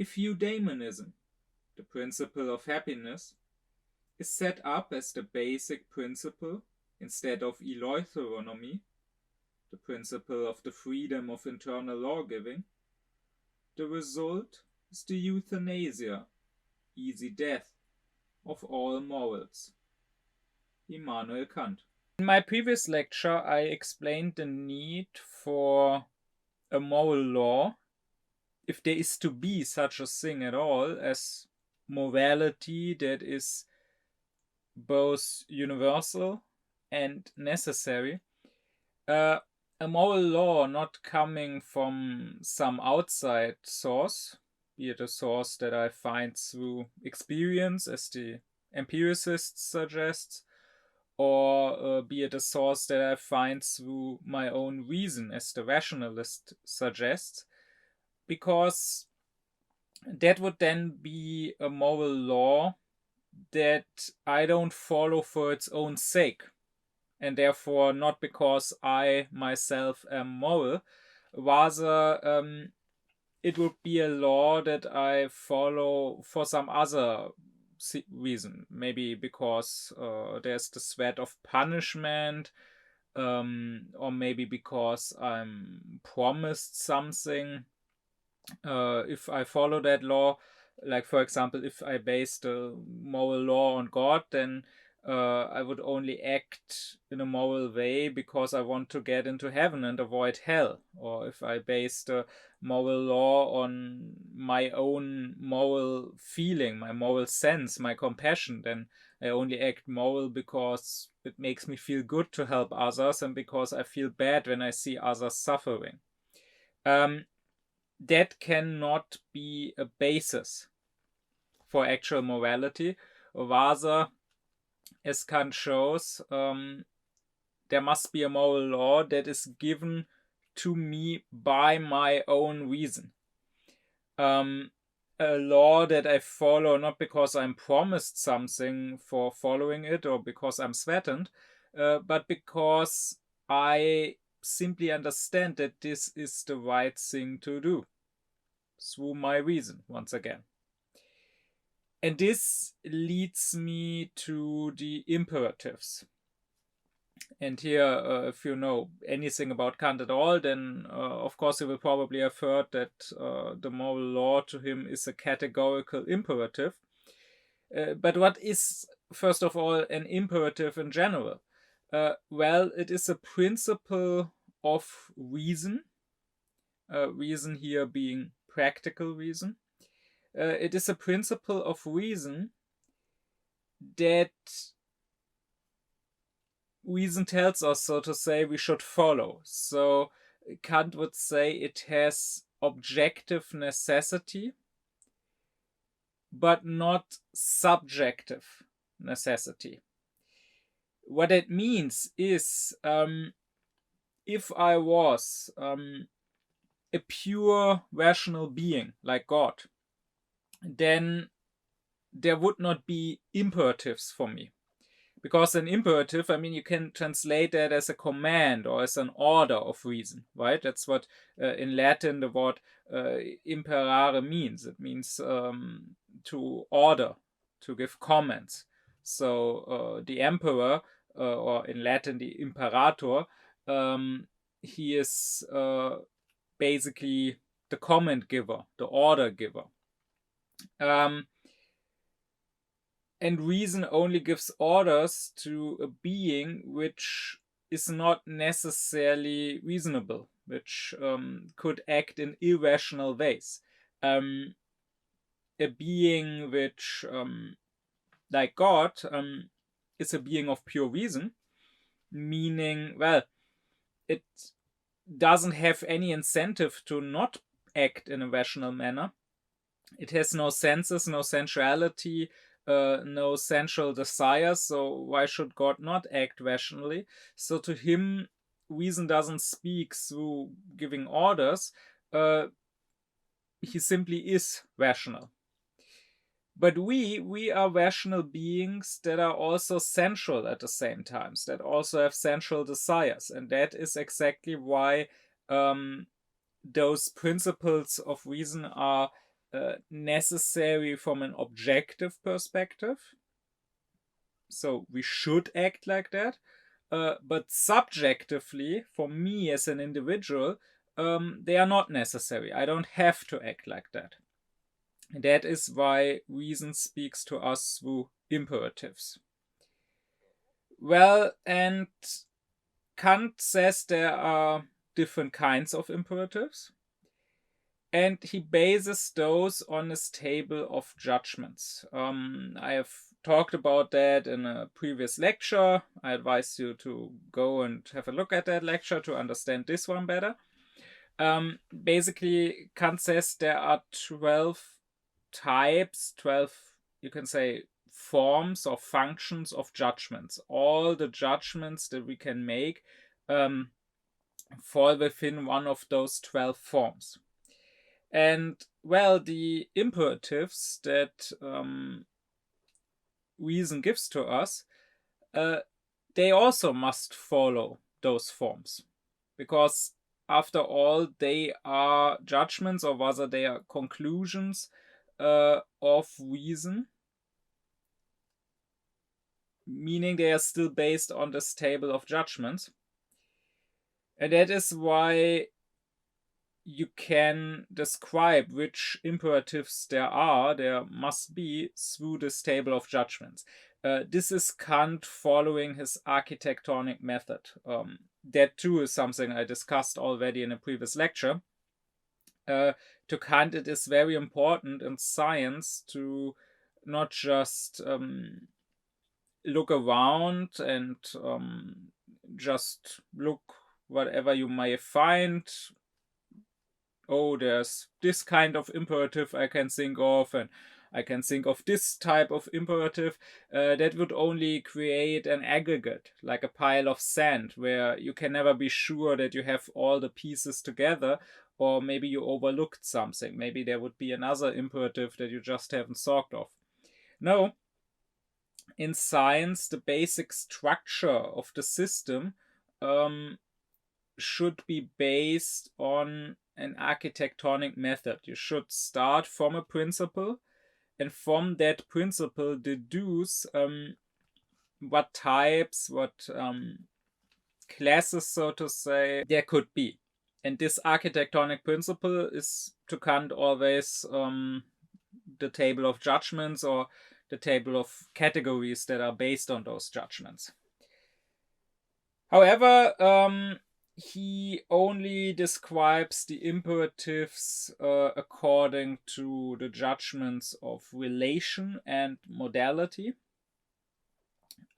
If Eudaemonism, the principle of happiness, is set up as the basic principle instead of eleutheronomy, the principle of the freedom of internal lawgiving, the result is the euthanasia, easy death, of all morals. Immanuel Kant. In my previous lecture, I explained the need for a moral law, if there is to be such a thing at all as morality that is both universal and necessary. A moral law not coming from some outside source, be it a source that I find through experience, as the empiricist suggests, or be it a source that I find through my own reason, as the rationalist suggests, because that would then be a moral law that I don't follow for its own sake, and therefore not because I myself am moral. Rather, it would be a law that I follow for some other reason. Maybe because there's the threat of punishment, or maybe because I'm promised something. If I follow that law, like for example, if I base the moral law on God, then I would only act in a moral way because I want to get into heaven and avoid hell. Or if I base the moral law on my own moral feeling, my moral sense, my compassion, then I only act moral because it makes me feel good to help others and because I feel bad when I see others suffering. That cannot be a basis for actual morality. Rather, as Kant shows, there must be a moral law that is given to me by my own reason. A law that I follow not because I'm promised something for following it or because I'm threatened, but because I simply understand that this is the right thing to do through my reason, once again. And this leads me to the imperatives. And here, if you know anything about Kant at all, then of course you will probably have heard that the moral law to him is a categorical imperative. But what is, first of all, an imperative in general? Well, it is a principle of reason, reason here being practical reason. It is a principle of reason that reason tells us, so to say, we should follow. So Kant would say it has objective necessity, but not subjective necessity. What it means is, if I was a pure rational being like God, then there would not be imperatives for me. Because an imperative, I mean, you can translate that as a command or as an order of reason, right? That's what in Latin the word imperare means. It means to order, to give commands. So the emperor, or in Latin the imperator, he is basically the command giver, the order giver. And reason only gives orders to a being which is not necessarily reasonable, which could act in irrational ways. A being which, like God, is a being of pure reason, meaning, well, it doesn't have any incentive to not act in a rational manner. It has no senses, no sensuality, no sensual desires, so why should God not act rationally? So to him, reason doesn't speak through giving orders. He simply is rational. But we are rational beings that are also sensual at the same time, that also have sensual desires, and that is exactly why those principles of reason are necessary from an objective perspective. So we should act like that. But subjectively, for me as an individual, they are not necessary. I don't have to act like that. That is why reason speaks to us through imperatives. Well, and Kant says there are different kinds of imperatives, and he bases those on his table of judgments. I have talked about that in a previous lecture. I advise you to go and have a look at that lecture to understand this one better. Basically, Kant says there are 12 types, 12, you can say, forms or functions of judgments. All the judgments that we can make fall within one of those 12 forms. And, well, the imperatives that reason gives to us, they also must follow those forms. Because, after all, they are judgments, or rather they are conclusions of reason, meaning they are still based on this table of judgments. And that is why you can describe which imperatives there must be, through this table of judgments. This is Kant following his architectonic method. That too is something I discussed already in a previous lecture. To Kant, it is very important in science to not just look around and just look whatever you may find. Oh, there's this kind of imperative I can think of, and I can think of this type of imperative. That would only create an aggregate, like a pile of sand, where you can never be sure that you have all the pieces together, or maybe you overlooked something. Maybe there would be another imperative that you just haven't thought of. No, in science, the basic structure of the system should be based on an architectonic method. You should start from a principle, and from that principle deduce what types, what classes, so to say, there could be. And this architectonic principle is, to Kant, always the table of judgments, or the table of categories that are based on those judgments. However, he only describes the imperatives according to the judgments of relation and modality.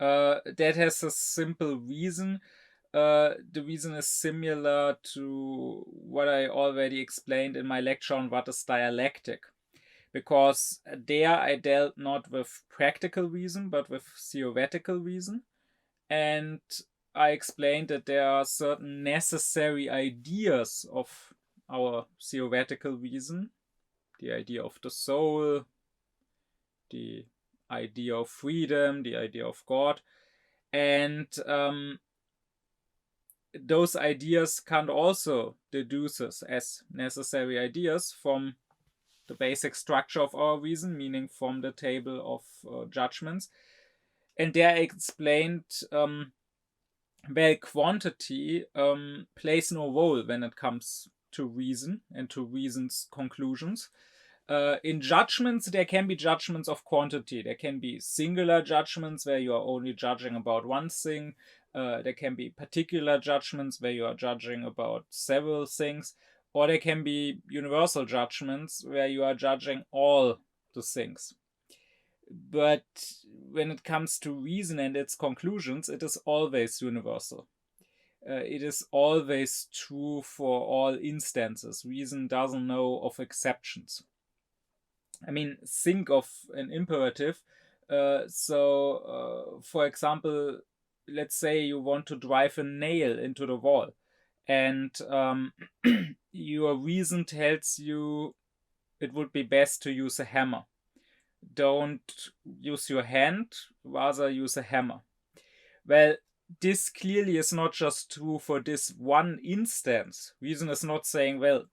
That has a simple reason. The reason is similar to what I already explained in my lecture on what is dialectic. Because there I dealt not with practical reason, but with theoretical reason. And I explained that there are certain necessary ideas of our theoretical reason. The idea of the soul, the idea of freedom, the idea of God. And those ideas Kant also deduces as necessary ideas from the basic structure of our reason, meaning from the table of judgments. And there I explained, well, quantity plays no role when it comes to reason and to reason's conclusions. In judgments, there can be judgments of quantity. There can be singular judgments where you are only judging about one thing. There can be particular judgments where you are judging about several things. Or there can be universal judgments where you are judging all the things. But when it comes to reason and its conclusions, it is always universal. It is always true for all instances. Reason doesn't know of exceptions. I mean, think of an imperative. For example, let's say you want to drive a nail into the wall, and your reason tells you it would be best to use a hammer. Don't use your hand, rather use a hammer. Well, this clearly is not just true for this one instance. Reason is not saying, well,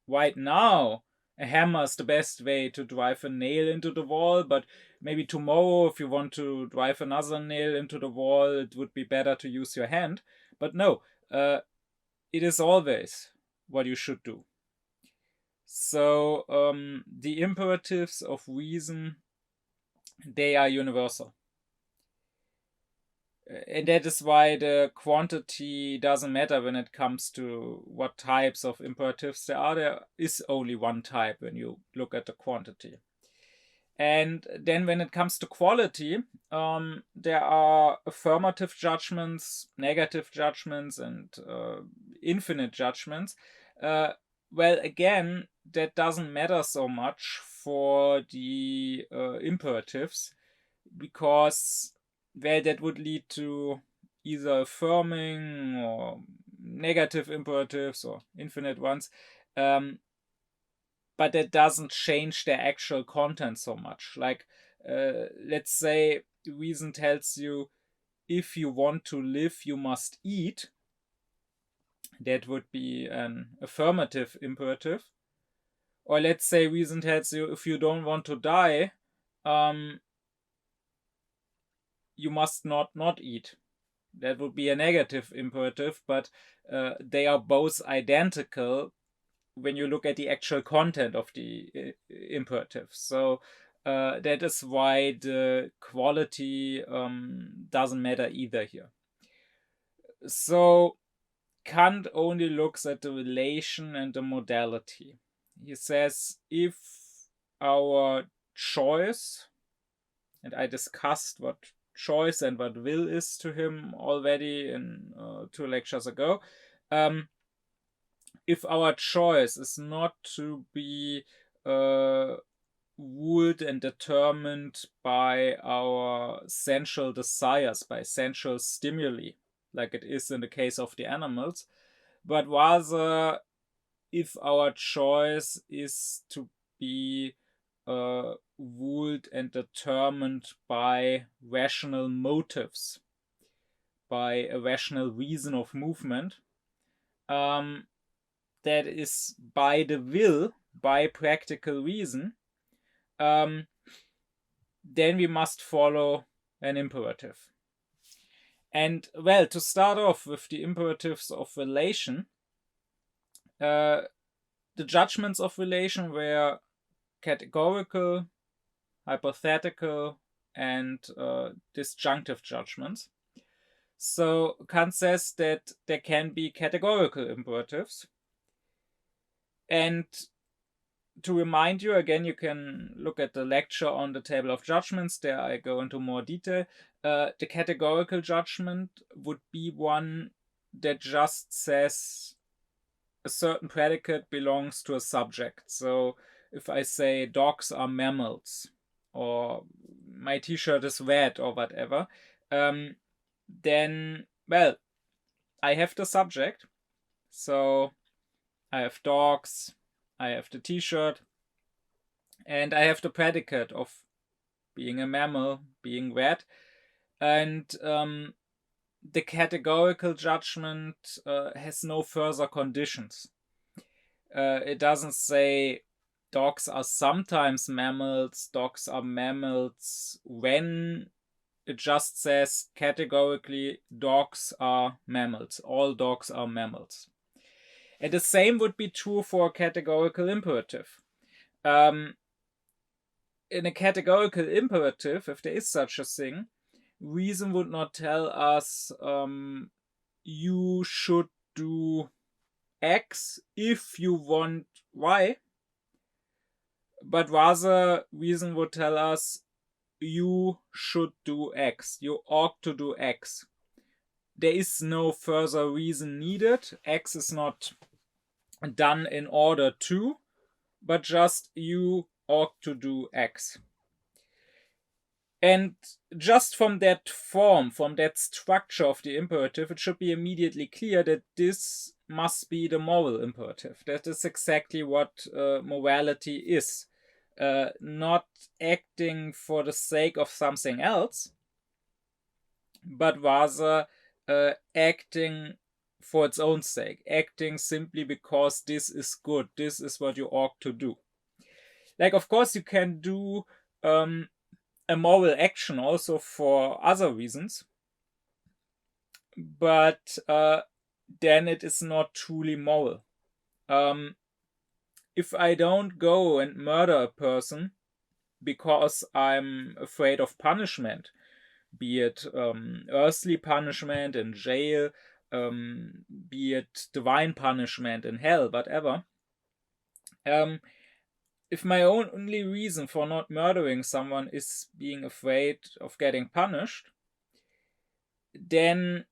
right now a hammer is the best way to drive a nail into the wall, but maybe tomorrow, if you want to drive another nail into the wall, it would be better to use your hand. But no, it is always what you should do. So the imperatives of reason, they are universal. And that is why the quantity doesn't matter when it comes to what types of imperatives there are. There is only one type when you look at the quantity. And then when it comes to quality, there are affirmative judgments, negative judgments, and infinite judgments. Well, again, that doesn't matter so much for the imperatives, because that would lead to either affirming or negative imperatives or infinite ones. But that doesn't change their actual content so much. Like, let's say reason tells you, if you want to live, you must eat. That would be an affirmative imperative. Or let's say reason tells you, if you don't want to die, you must not eat. That would be a negative imperative, but they are both identical when you look at the actual content of the imperative. So that is why the quality doesn't matter either here. So Kant only looks at the relation and the modality. He says, if our choice, and I discussed what choice and what will is to him already in 2 lectures ago, if our choice is not to be ruled and determined by our sensual desires, by sensual stimuli, like it is in the case of the animals, but rather if our choice is to be ruled and determined by rational motives, by a rational reason of movement, that is by the will, by practical reason, then we must follow an imperative. And, well, to start off with the imperatives of relation, the judgments of relation were categorical, hypothetical, and disjunctive judgments. So Kant says that there can be categorical imperatives. And to remind you, again, you can look at the lecture on the table of judgments. There I go into more detail. The categorical judgment would be one that just says a certain predicate belongs to a subject. So if I say dogs are mammals, or my t-shirt is red, or whatever, then, well, I have the subject. So I have dogs, I have the t-shirt, and I have the predicate of being a mammal, being red. And the categorical judgment has no further conditions. It doesn't say dogs are sometimes mammals, dogs are mammals when. It just says categorically dogs are mammals. All dogs are mammals. And the same would be true for a categorical imperative. In a categorical imperative, if there is such a thing, reason would not tell us you should do X if you want Y, but rather reason would tell us you should do X, you ought to do X. There is no further reason needed. X is not done in order to, but just you ought to do X. And just from that form, from that structure of the imperative, it should be immediately clear that this must be the moral imperative. That is exactly what morality is. Not acting for the sake of something else, but rather acting for its own sake, acting simply because this is good, this is what you ought to do. Like, of course, you can do a moral action also for other reasons, but then it is not truly moral. If I don't go and murder a person because I'm afraid of punishment, be it earthly punishment in jail, be it divine punishment in hell, whatever. If my only reason for not murdering someone is being afraid of getting punished, then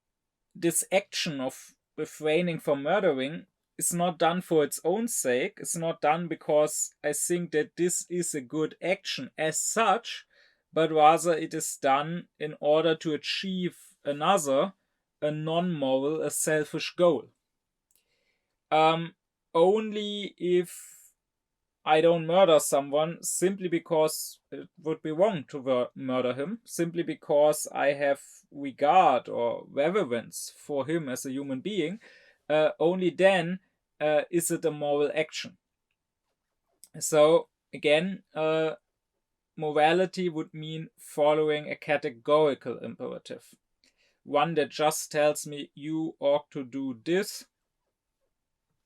this action of refraining from murdering is not done for its own sake. It's not done because I think that this is a good action as such, but rather it is done in order to achieve another, a non-moral, a selfish goal. Only if I don't murder someone simply because it would be wrong to murder him, simply because I have regard or reverence for him as a human being, only then is it a moral action. So, again, morality would mean following a categorical imperative. One that just tells me you ought to do this,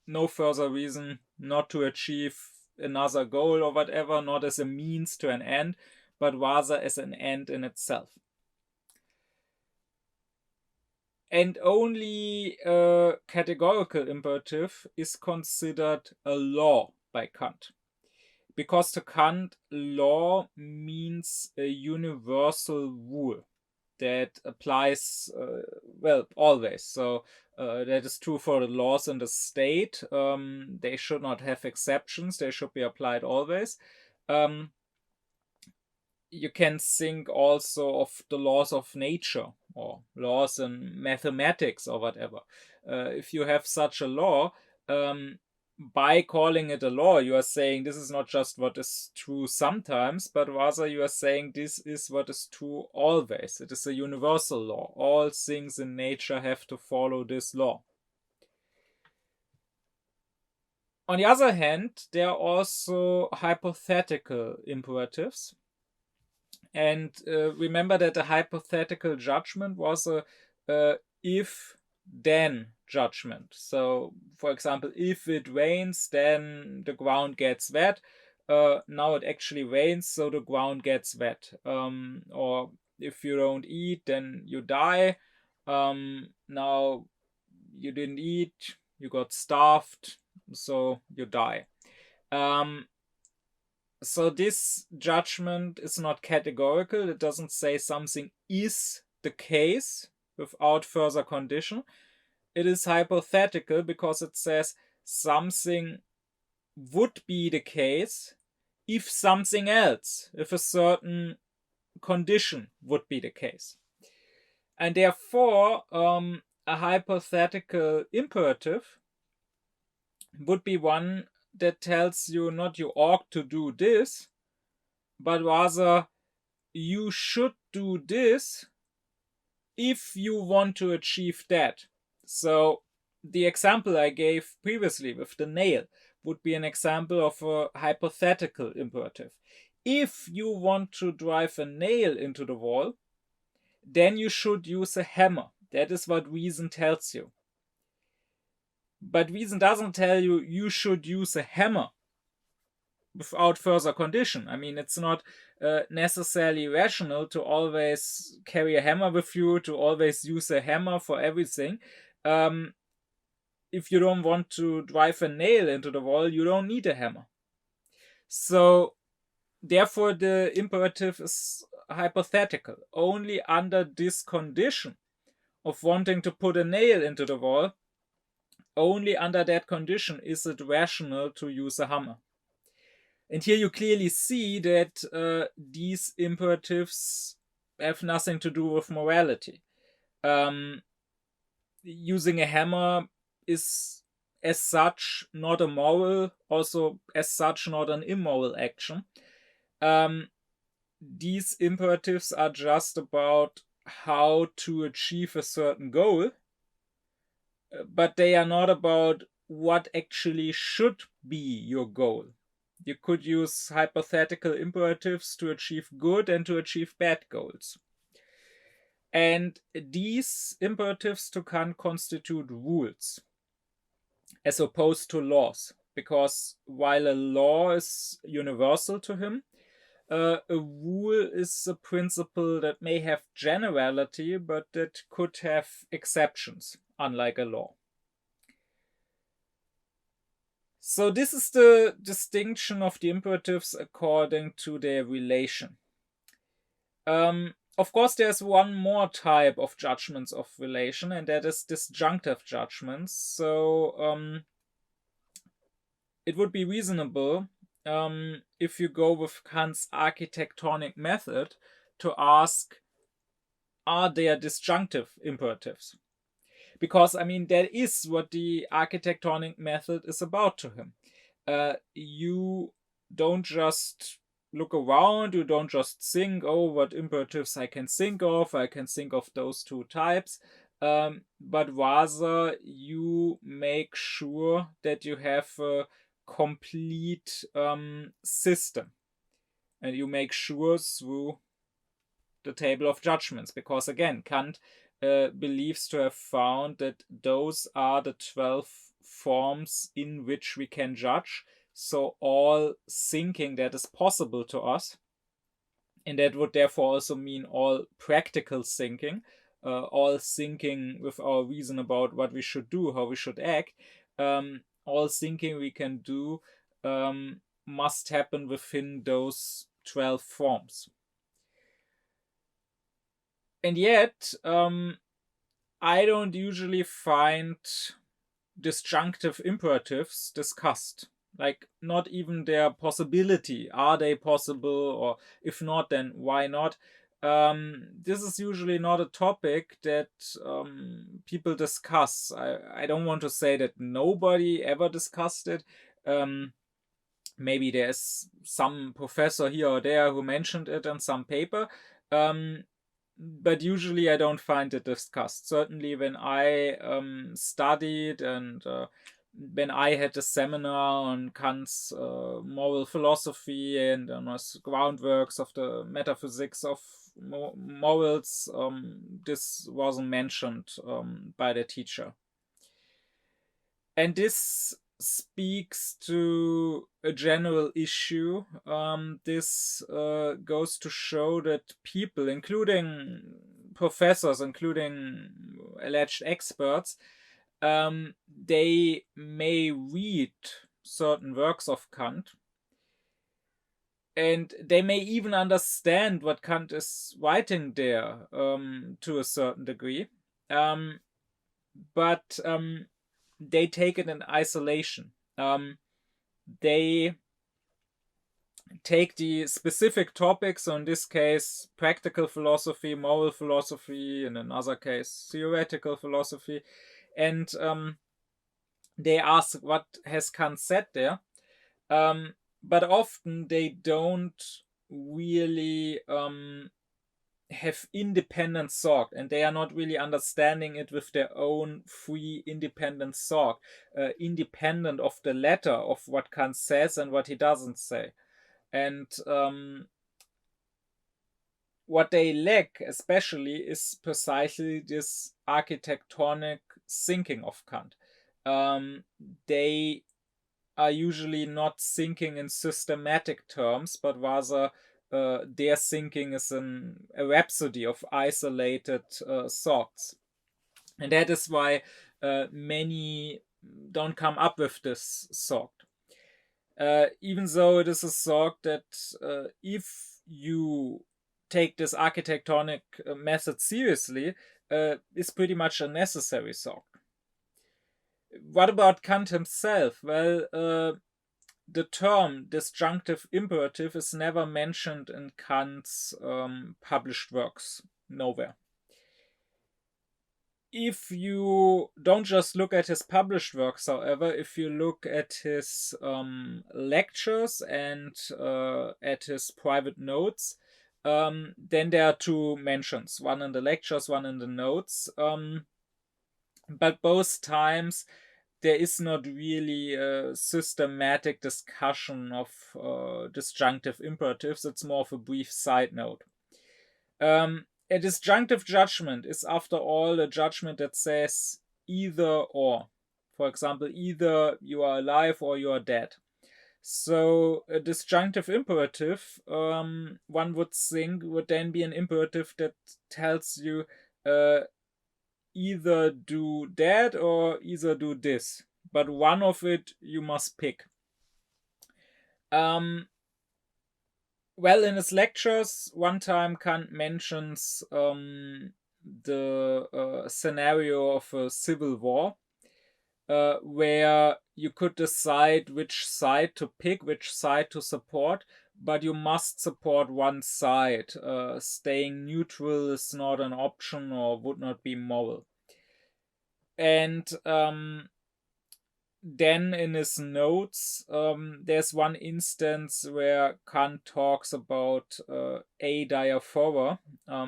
no further reason, not to achieve another goal or whatever, not as a means to an end, but rather as an end in itself. And only a categorical imperative is considered a law by Kant. Because to Kant, law means a universal rule that applies, always. So that is true for the laws in the state. They should not have exceptions. They should be applied always. You can think also of the laws of nature or laws in mathematics or whatever. If you have such a law, by calling it a law, you are saying this is not just what is true sometimes, but rather you are saying this is what is true always. It is a universal law. All things in nature have to follow this law. On the other hand, there are also hypothetical imperatives. And remember that a hypothetical judgment was a if-then judgment. So, for example, if it rains, then the ground gets wet. Now it actually rains, so the ground gets wet. Or if you don't eat, then you die. Now you didn't eat, you got starved, so you die. So this judgment is not categorical. It doesn't say something is the case without further condition. It is hypothetical because it says something would be the case if something else, if a certain condition would be the case. And therefore, a hypothetical imperative would be one that tells you not you ought to do this, but rather you should do this if you want to achieve that. So the example I gave previously with the nail would be an example of a hypothetical imperative. If you want to drive a nail into the wall, then you should use a hammer. That is what reason tells you. But reason doesn't tell you you should use a hammer without further condition. I mean, it's not necessarily rational to always carry a hammer with you, to always use a hammer for everything. If you don't want to drive a nail into the wall, you don't need a hammer. So, therefore, the imperative is hypothetical. Only under this condition of wanting to put a nail into the wall, only under that condition is it rational to use a hammer. And here you clearly see that these imperatives have nothing to do with morality. Using a hammer is as such not a moral, also as such not an immoral action. These imperatives are just about how to achieve a certain goal, but they are not about what actually should be your goal. You could use hypothetical imperatives to achieve good and to achieve bad goals. And these imperatives to Kant constitute rules as opposed to laws, because while a law is universal to him, a rule is a principle that may have generality, but that could have exceptions, unlike a law. So this is the distinction of the imperatives according to their relation. Of course, there's one more type of judgments of relation, and that is disjunctive judgments. So it would be reasonable, if you go with Kant's architectonic method, to ask, are there disjunctive imperatives? Because, I mean, that is what the architectonic method is about to him. You don't just look around, you don't just think, oh, what imperatives I can think of those two types, but rather you make sure that you have a complete system, and you make sure through the table of judgments, because again, Kant believes to have found that those are the 12 forms in which we can judge. So all thinking that is possible to us, and that would therefore also mean all practical thinking, all thinking with our reason about what we should do, how we should act, all thinking we can do must happen within those 12 forms. And yet, I don't usually find disjunctive imperatives discussed. Like, not even their possibility. Are they possible? Or if not, then why not? This is usually not a topic that people discuss. I don't want to say that nobody ever discussed it. Maybe there's some professor here or there who mentioned it in some paper. But usually I don't find it discussed. Certainly when I studied and when I had a seminar on Kant's moral philosophy and on his groundworks of the metaphysics of morals, this wasn't mentioned by the teacher. And this speaks to a general issue. This goes to show that people, including professors, including alleged experts, they may read certain works of Kant, and they may even understand what Kant is writing there to a certain degree, but they take it in isolation. They take the specific topics, so in this case, practical philosophy, moral philosophy, in another case, theoretical philosophy, and they ask, what has Kant said there? But often they don't really have independent thought, and they are not really understanding it with their own free independent thought, independent of the letter of what Kant says and what he doesn't say. And what they lack especially is precisely this architectonic thinking of Kant. They are usually not thinking in systematic terms, but rather their thinking is a rhapsody of isolated thoughts. And that is why many don't come up with this thought. Even though it is a thought that if you take this architectonic method seriously, is pretty much a necessary thought. What about Kant himself? Well, the term disjunctive imperative is never mentioned in Kant's published works. Nowhere. If you don't just look at his published works, however, if you look at his lectures and at his private notes, then there are two mentions, one in the lectures, one in the notes. But both times there is not really a systematic discussion of disjunctive imperatives. It's more of a brief side note. A disjunctive judgment is, after all, a judgment that says either or. For example, either you are alive or you are dead. So a disjunctive imperative, one would think, would then be an imperative that tells you either do that or either do this. But one of it you must pick. Well, in his lectures, one time Kant mentions the scenario of a civil war, where you could decide which side to pick, which side to support, but you must support one side. Staying neutral is not an option or would not be moral. And then in his notes, there's one instance where Kant talks about adiaphora.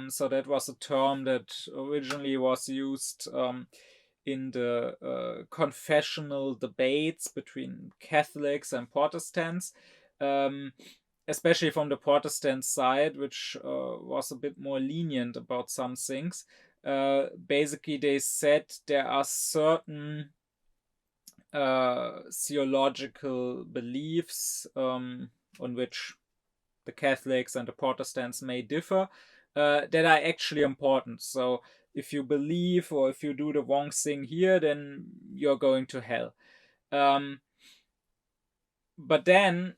So that was a term that originally was used in the confessional debates between Catholics and Protestants, especially from the Protestant side, which was a bit more lenient about some things. Basically, they said there are certain theological beliefs on which the Catholics and the Protestants may differ that are actually important. So if you believe or if you do the wrong thing here, then you're going to hell. But then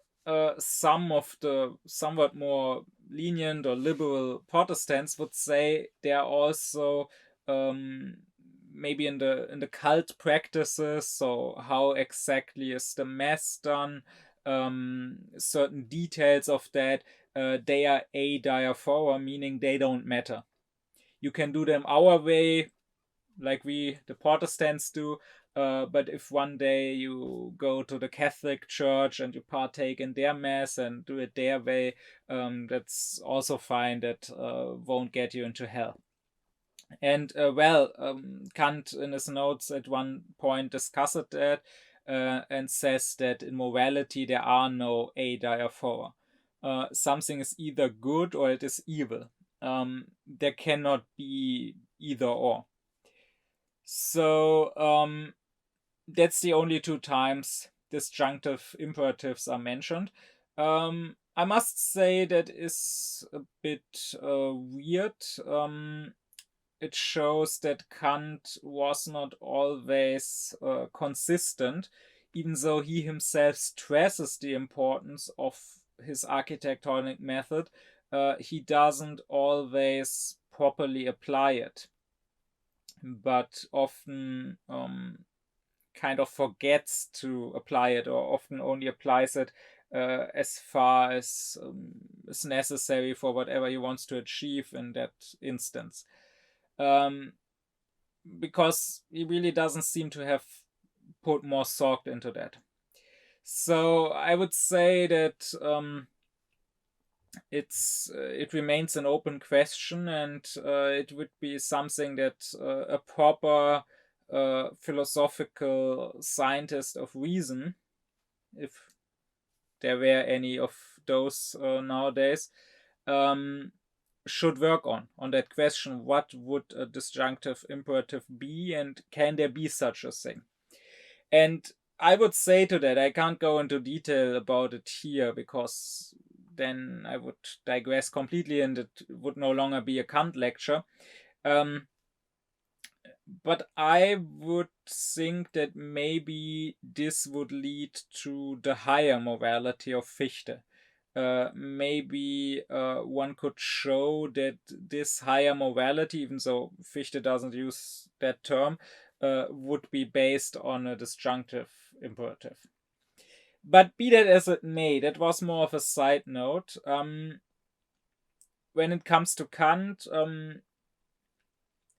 some of the somewhat more lenient or liberal Protestants would say there are also maybe in the cult practices, so how exactly is the mass done, certain details of that, they are adiaphora, meaning they don't matter. You can do them our way, like we, the Protestants, do, but if one day you go to the Catholic Church and you partake in their mass and do it their way, that's also fine. That won't get you into hell. And Kant in his notes at one point discusses that and says that in morality there are no adiaphora. Something is either good or it is evil. There cannot be either or. So that's the only two times disjunctive imperatives are mentioned. I must say that is a bit weird. It shows that Kant was not always consistent, even though he himself stresses the importance of his architectonic method. He doesn't always properly apply it, but often kind of forgets to apply it, or often only applies it as far as is necessary for whatever he wants to achieve in that instance. Because he really doesn't seem to have put more thought into that. So I would say that it remains an open question, and it would be something that a proper philosophical scientist of reason, if there were any of those nowadays, should work on that question. What would a disjunctive imperative be, and can there be such a thing? And I would say to that, I can't go into detail about it here, because then I would digress completely and it would no longer be a Kant lecture. But I would think that maybe this would lead to the higher morality of Fichte. Maybe one could show that this higher morality, even though Fichte doesn't use that term, would be based on a disjunctive imperative. But be that as it may, that was more of a side note. When it comes to Kant,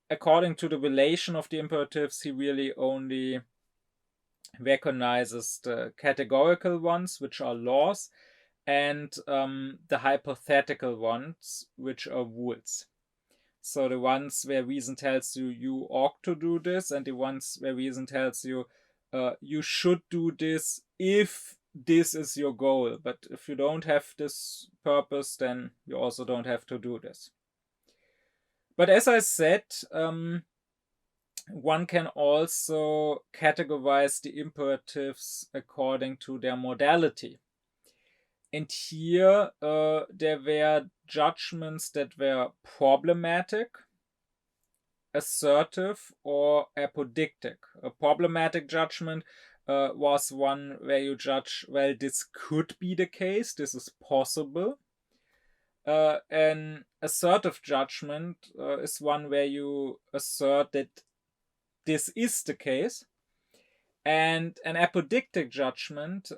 according to the relation of the imperatives, he really only recognizes the categorical ones, which are laws, and the hypothetical ones, which are rules. So the ones where reason tells you you ought to do this, and the ones where reason tells you you should do this if this is your goal. But if you don't have this purpose, then you also don't have to do this. But as I said, one can also categorize the imperatives according to their modality. And here there were judgments that were problematic, assertive, or apodictic. A problematic judgment was one where you judge, well, this could be the case, this is possible. An assertive judgment is one where you assert that this is the case. And an apodictic judgment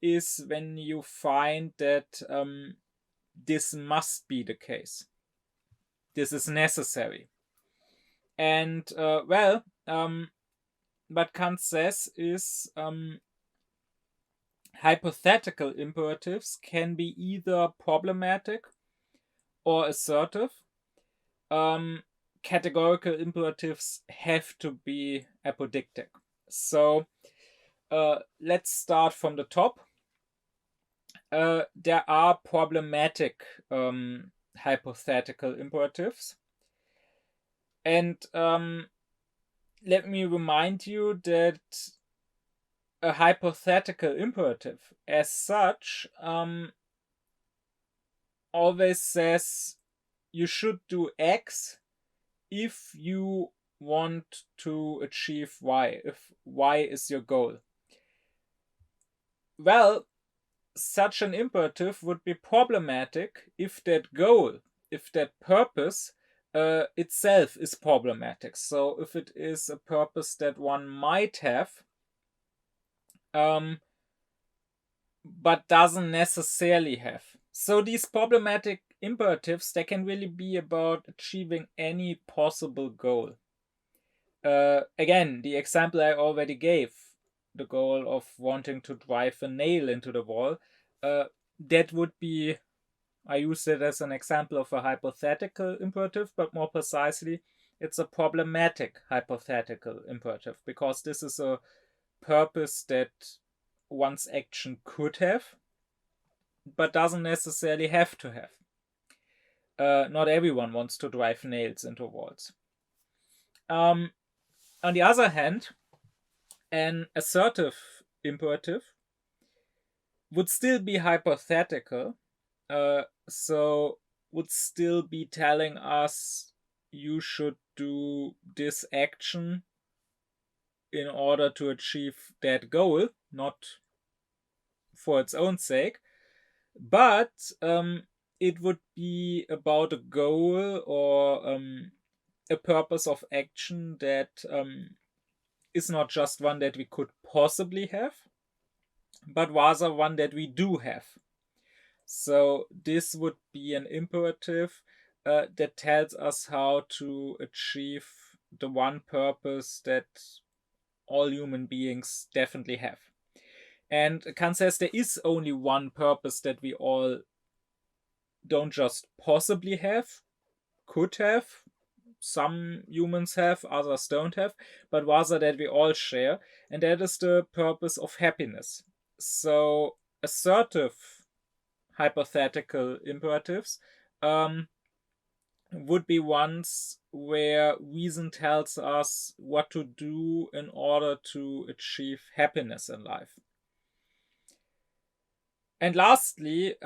is when you find that this must be the case. This is necessary. And what Kant says is hypothetical imperatives can be either problematic or assertive. Categorical imperatives have to be apodictic. So let's start from the top. There are problematic hypothetical imperatives. And let me remind you that a hypothetical imperative as such always says you should do X if you want to achieve Y, if Y is your goal. Well, such an imperative would be problematic if that goal, if that purpose itself is problematic. So if it is a purpose that one might have, but doesn't necessarily have. So these problematic imperatives, they can really be about achieving any possible goal. Again, the example I already gave, the goal of wanting to drive a nail into the wall, that would be, I use it as an example of a hypothetical imperative, but more precisely, it's a problematic hypothetical imperative, because this is a purpose that one's action could have, but doesn't necessarily have to have. Not everyone wants to drive nails into walls. On the other hand, an assertive imperative would still be hypothetical, so would still be telling us you should do this action in order to achieve that goal, not for its own sake, but it would be about a goal or a purpose of action that is not just one that we could possibly have, but rather one that we do have. So this would be an imperative that tells us how to achieve the one purpose that all human beings definitely have. And Kant says there is only one purpose that we all don't just possibly have, could have, some humans have, others don't have, but rather that we all share, and that is the purpose of happiness. So assertive hypothetical imperatives would be ones where reason tells us what to do in order to achieve happiness in life. And lastly,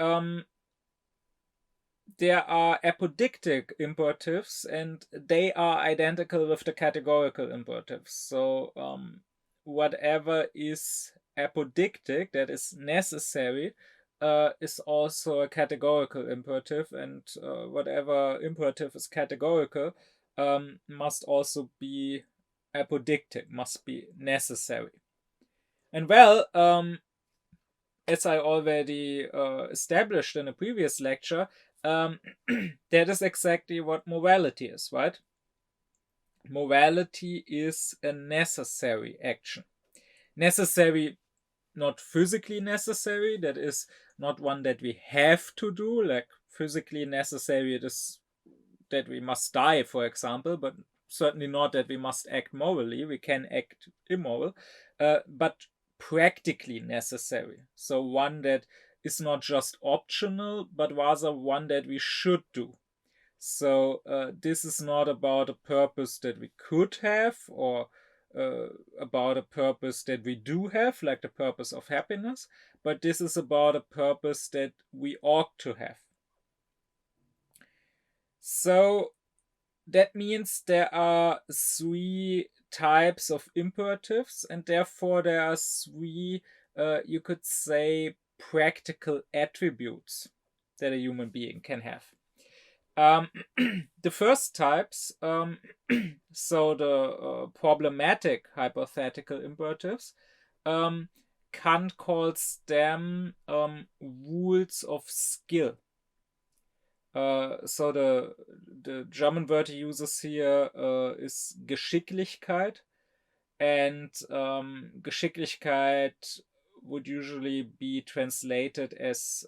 there are apodictic imperatives, and they are identical with the categorical imperatives. So whatever is apodictic, that is necessary, is also a categorical imperative, and whatever imperative is categorical must also be apodictic, must be necessary. And well, as I already established in a previous lecture, that is exactly what morality is, right? Morality is a necessary action. Necessary, not physically necessary, that is not one that we have to do, like physically necessary it is that we must die, for example, but certainly not that we must act morally. We can act immoral, but practically necessary. So one that is not just optional, but rather one that we should do. So this is not about a purpose that we could have, or about a purpose that we do have, like the purpose of happiness, but this is about a purpose that we ought to have. So that means there are three types of imperatives, and therefore there are three, you could say, practical attributes that a human being can have. The first types, so the problematic hypothetical imperatives, Kant calls them rules of skill. So the German word he uses here is Geschicklichkeit, and Geschicklichkeit would usually be translated as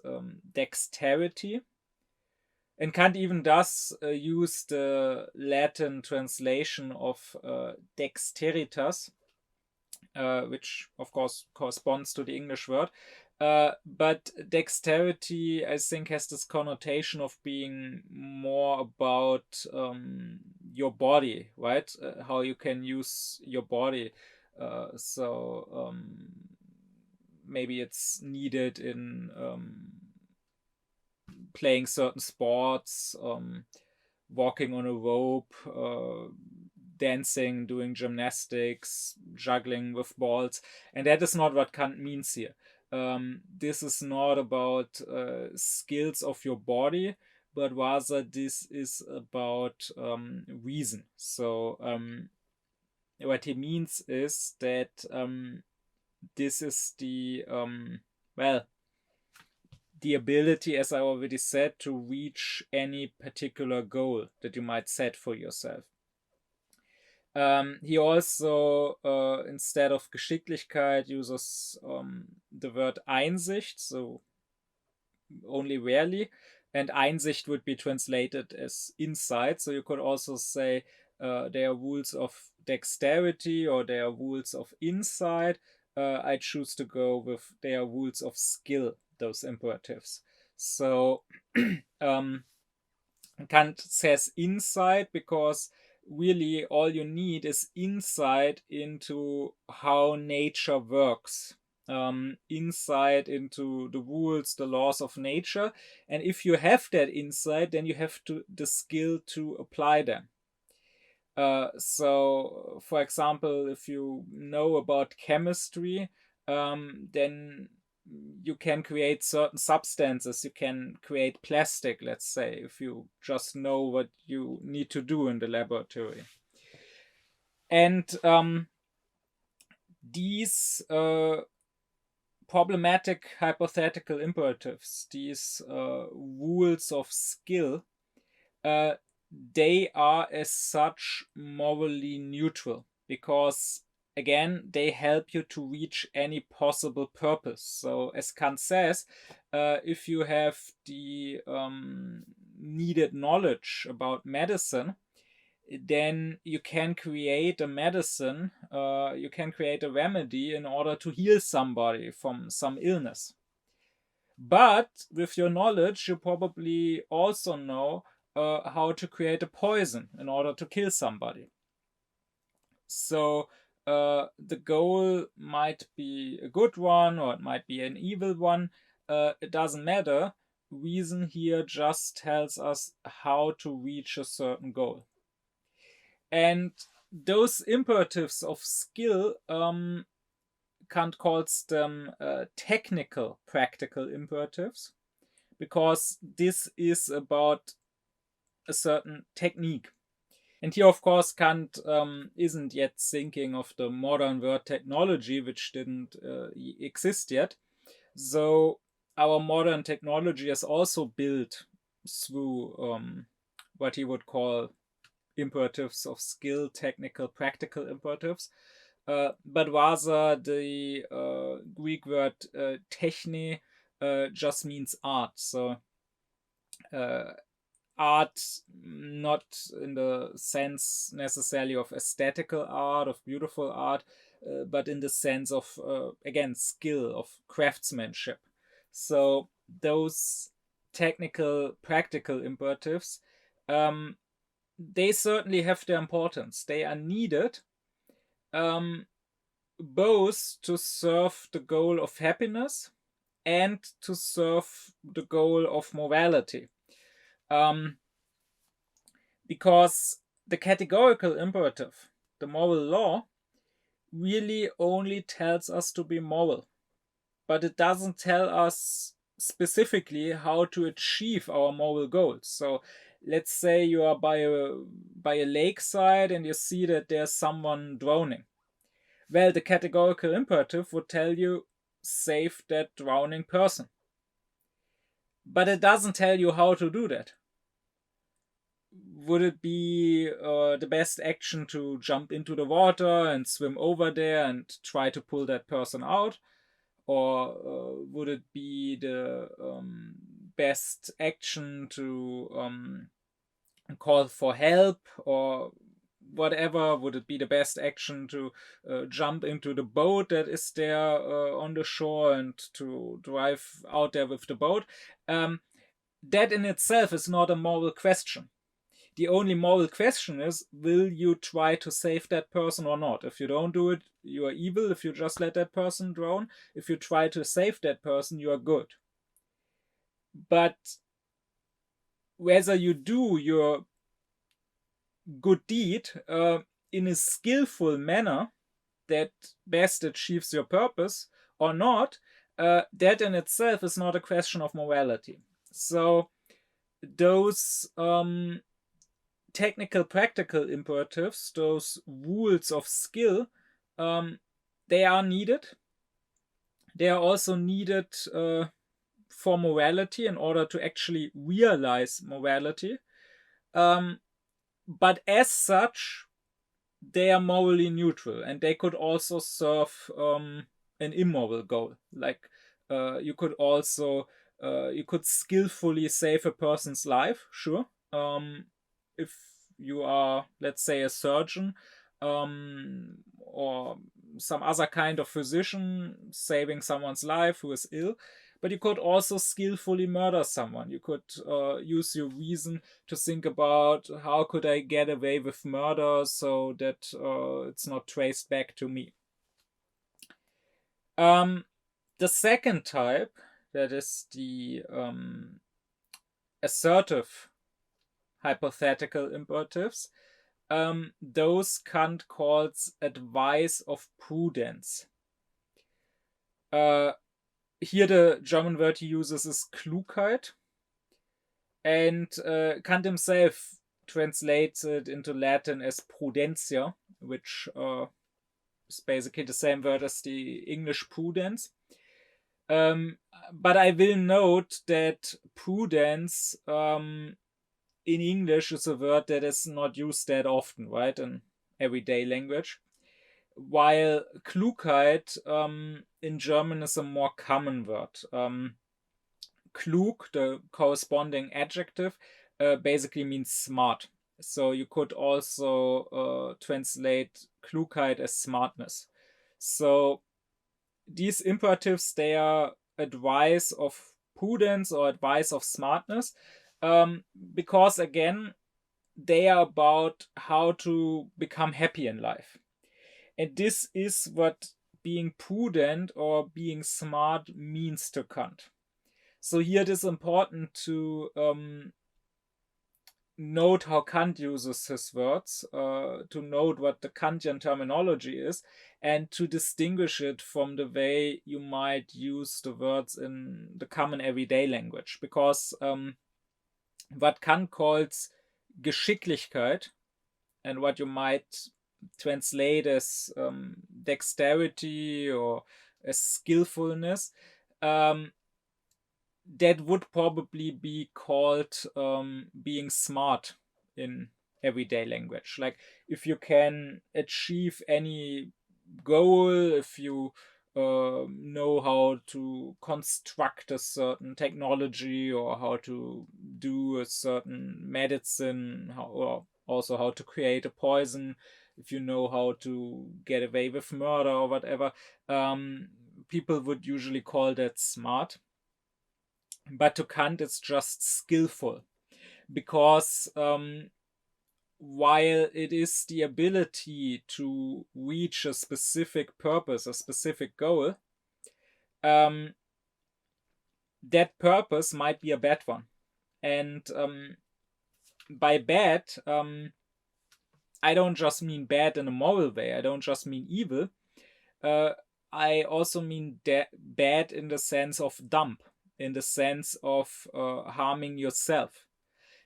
dexterity. And Kant even does use the Latin translation of dexteritas, which of course corresponds to the English word. But dexterity, I think, has this connotation of being more about your body, right? How you can use your body. So maybe it's needed in playing certain sports, walking on a rope, dancing, doing gymnastics, juggling with balls. And that is not what Kant means here. This is not about skills of your body, but rather this is about reason. So what he means is that this is the the ability, as I already said, to reach any particular goal that you might set for yourself. He also, instead of Geschicklichkeit, uses the word Einsicht, so only rarely, and Einsicht would be translated as insight. So you could also say there are rules of dexterity or there are rules of insight. I choose to go with there are rules of skill, those imperatives. So Kant says insight because really all you need is insight into how nature works, insight into the rules, the laws of nature. And if you have that insight, then you have the skill to apply them. So, for example, if you know about chemistry, then you can create certain substances. You can create plastic, let's say, if you just know what you need to do in the laboratory. And these problematic hypothetical imperatives, these rules of skill, they are as such morally neutral because, again, they help you to reach any possible purpose. So as Kant says, if you have the needed knowledge about medicine, then you can create a medicine, you can create a remedy in order to heal somebody from some illness. But with your knowledge, you probably also know how to create a poison in order to kill somebody. So the goal might be a good one or it might be an evil one. It doesn't matter. Reason here just tells us how to reach a certain goal. And those imperatives of skill, Kant calls them technical practical imperatives, because this is about a certain technique. And here, of course, Kant isn't yet thinking of the modern word technology, which didn't exist yet. So our modern technology is also built through what he would call imperatives of skill, technical, practical imperatives. But rather the Greek word techne just means art. So art, not in the sense necessarily of aesthetical art, of beautiful art, but in the sense of, again, skill, of craftsmanship. So those technical, practical imperatives, they certainly have their importance. They are needed, both to serve the goal of happiness and to serve the goal of morality. Because the categorical imperative, the moral law, really only tells us to be moral, but it doesn't tell us specifically how to achieve our moral goals. So let's say you are by a lakeside and you see that there's someone drowning. Well, the categorical imperative would tell you, save that drowning person. But it doesn't tell you how to do that. Would it be the best action to jump into the water and swim over there and try to pull that person out? Or would it be the best action to call for help, or whatever? Would it be the best action to jump into the boat that is there on the shore and to drive out there with the boat? That in itself is not a moral question. The only moral question is, will you try to save that person or not? If you don't do it, you are evil. If you just let that person drown, if you try to save that person, you are good. But whether you do your good deed in a skillful manner that best achieves your purpose or not, that in itself is not a question of morality. So those technical, practical imperatives, those rules of skill, they are needed. They are also needed for morality, in order to actually realize morality. But as such, they are morally neutral, and they could also serve an immoral goal. Like you could also you could skillfully save a person's life, sure. If you are, let's say, a surgeon or some other kind of physician, saving someone's life who is ill. But you could also skillfully murder someone. You could use your reason to think about, how could I get away with murder so that it's not traced back to me. The second type, that is the assertive hypothetical imperatives, those Kant calls advice of prudence. Here the German word he uses is Klugheit, and Kant himself translates it into Latin as prudentia, which is basically the same word as the English prudence. But I will note that prudence in English is a word that is not used that often, right, in everyday language. While Klugheit in German is a more common word. Klug, the corresponding adjective, basically means smart. So you could also translate Klugheit as smartness. So these imperatives, they are advice of prudence or advice of smartness, because again, they are about how to become happy in life. And this is what being prudent or being smart means to Kant. So here it is important to note how Kant uses his words, to note what the Kantian terminology is, and to distinguish it from the way you might use the words in the common everyday language. Because what Kant calls Geschicklichkeit, and what you might translate as dexterity or as skillfulness, that would probably be called being smart in everyday language. Like, if you can achieve any goal, if you know how to construct a certain technology, or how to do a certain medicine, or also how to create a poison, if you know how to get away with murder or whatever, people would usually call that smart. But to Kant, it's just skillful, because while it is the ability to reach a specific purpose, a specific goal, that purpose might be a bad one. And by bad, I don't just mean bad in a moral way. I don't just mean evil. I also mean bad in the sense of dumb, in the sense of harming yourself.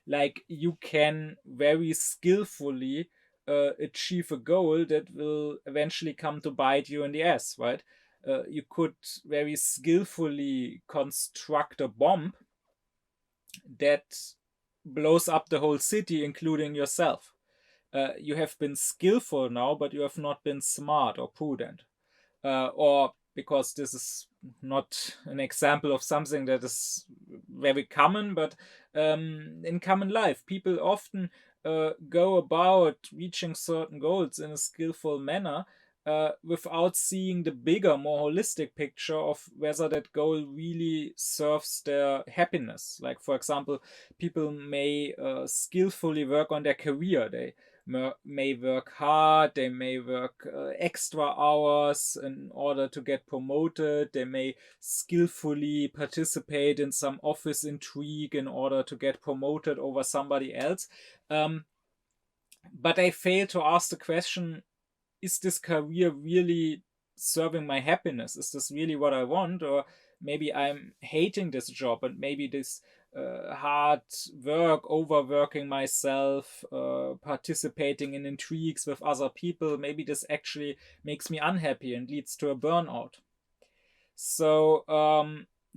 Like, you can very skillfully achieve a goal that will eventually come to bite you in the ass, right? You could very skillfully construct a bomb that blows up the whole city, including yourself. You have been skillful now, but you have not been smart or prudent. Or, because this is not an example of something that is very common, but in common life, people often go about reaching certain goals in a skillful manner, without seeing the bigger, more holistic picture of whether that goal really serves their happiness. Like, for example, people may skillfully work on their career. They may work hard, they may work extra hours in order to get promoted, they may skillfully participate in some office intrigue in order to get promoted over somebody else. But I fail to ask the question, is this career really serving my happiness? Is this really what I want? Or maybe I'm hating this job, and maybe this hard work, overworking myself, participating in intrigues with other people, maybe this actually makes me unhappy and leads to a burnout. So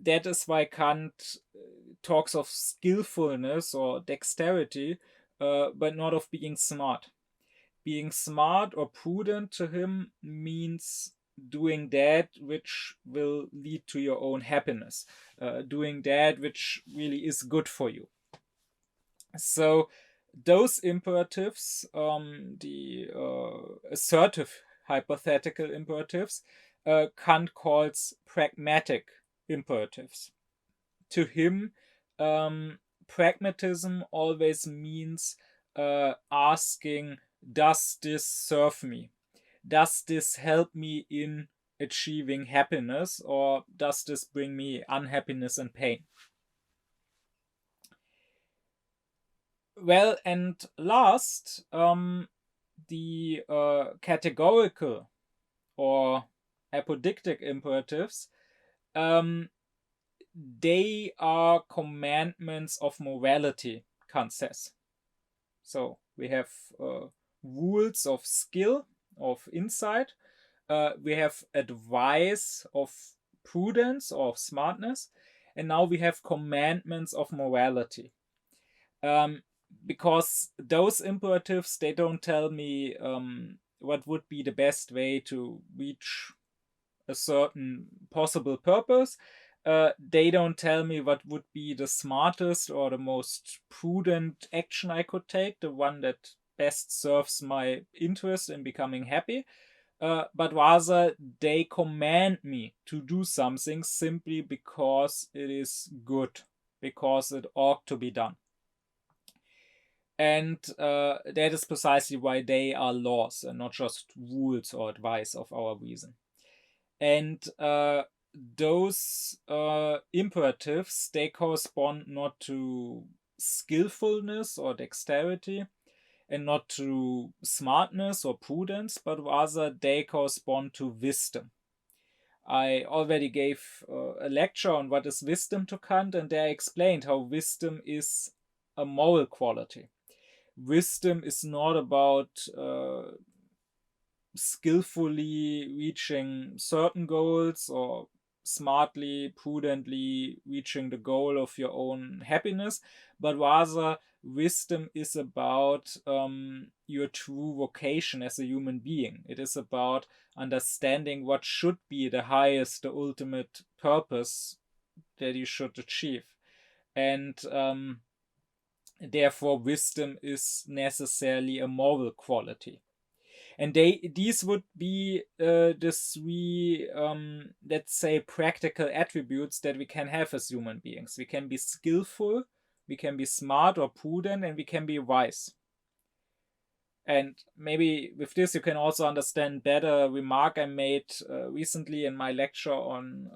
that is why Kant talks of skillfulness or dexterity, but not of being smart. Being smart or prudent to him means doing that which will lead to your own happiness, doing that which really is good for you. So those imperatives, the assertive hypothetical imperatives, Kant calls pragmatic imperatives. To him, pragmatism always means asking, does this serve me? Does this help me in achieving happiness, or does this bring me unhappiness and pain? Well, and last, the categorical or apodictic imperatives, they are commandments of morality, Kant says. So we have rules of skill, of insight. We have advice of prudence or of smartness. And now we have commandments of morality. Because those imperatives, they don't tell me what would be the best way to reach a certain possible purpose. They don't tell me what would be the smartest or the most prudent action I could take, the one that best serves my interest in becoming happy. But rather, they command me to do something simply because it is good, because it ought to be done. And that is precisely why they are laws and not just rules or advice of our reason. And those imperatives, they correspond not to skillfulness or dexterity, and not to smartness or prudence, but rather they correspond to wisdom. I already gave a lecture on what is wisdom to Kant, and there I explained how wisdom is a moral quality. Wisdom is not about skillfully reaching certain goals or smartly, prudently reaching the goal of your own happiness, but rather wisdom is about your true vocation as a human being. It is about understanding what should be the highest, the ultimate purpose that you should achieve. And therefore, wisdom is necessarily a moral quality. And these would be the three, let's say, practical attributes that we can have as human beings. We can be skillful, we can be smart or prudent, and we can be wise. And maybe with this you can also understand better a remark I made recently in my lecture on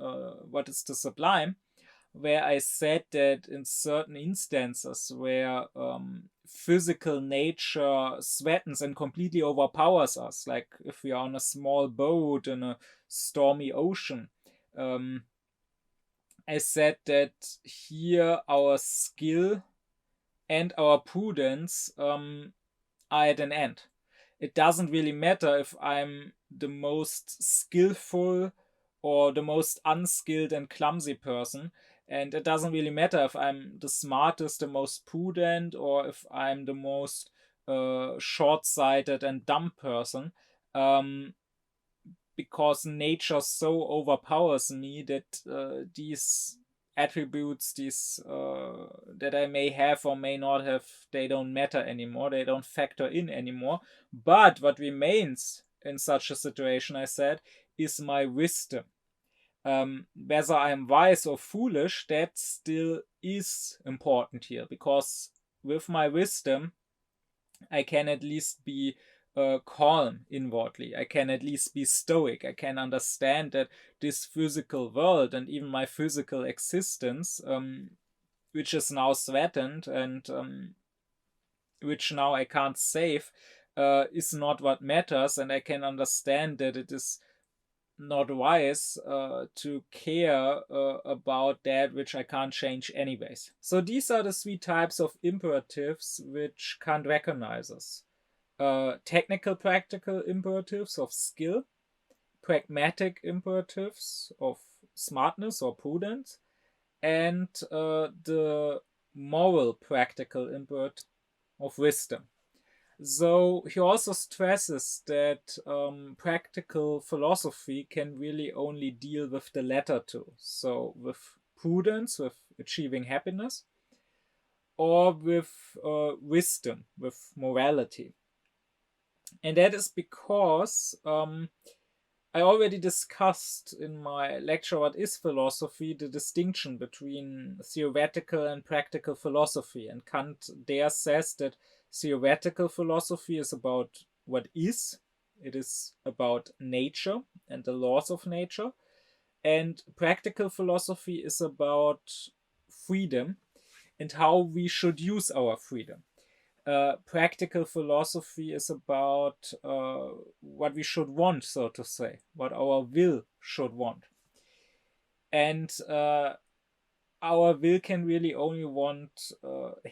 what is the sublime, where I said that in certain instances where physical nature threatens and completely overpowers us, like if we are on a small boat in a stormy ocean, I said that here our skill and our prudence are at an end. It doesn't really matter if I'm the most skillful or the most unskilled and clumsy person. And it doesn't really matter if I'm the smartest, the most prudent, or if I'm the most short-sighted and dumb person. Because nature so overpowers me that these attributes, that I may have or may not have, they don't matter anymore. They don't factor in anymore. But what remains in such a situation, I said, is my wisdom. Whether I'm wise or foolish, that still is important here, because with my wisdom, I can at least be calm inwardly. I can at least be stoic. I can understand that this physical world and even my physical existence, which is now threatened and which now I can't save, is not what matters, and I can understand that it is not wise to care about that which I can't change anyways. So these are the three types of imperatives which Kant recognizes. Technical practical imperatives of skill, pragmatic imperatives of smartness or prudence, and the moral practical imperative of wisdom. So he also stresses that practical philosophy can really only deal with the latter two. So with prudence, with achieving happiness, or with wisdom, with morality. And that is because I already discussed in my lecture What is Philosophy, the distinction between theoretical and practical philosophy. And Kant there says that theoretical philosophy is about what is, it is about nature and the laws of nature. And practical philosophy is about freedom and how we should use our freedom. Practical philosophy is about what we should want, so to say, what our will should want. And our will can really only want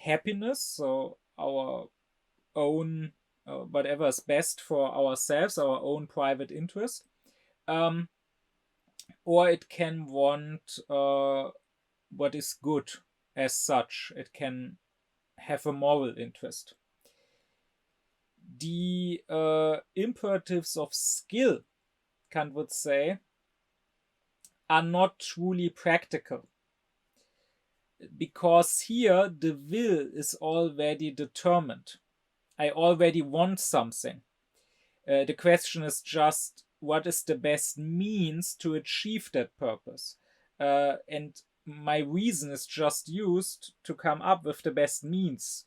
happiness, so our own, whatever is best for ourselves, our own private interest. Or it can want what is good as such. It can have a moral interest. The imperatives of skill, Kant would say, are not truly practical, because here the will is already determined. I already want something. The question is just what is the best means to achieve that purpose. And my reason is just used to come up with the best means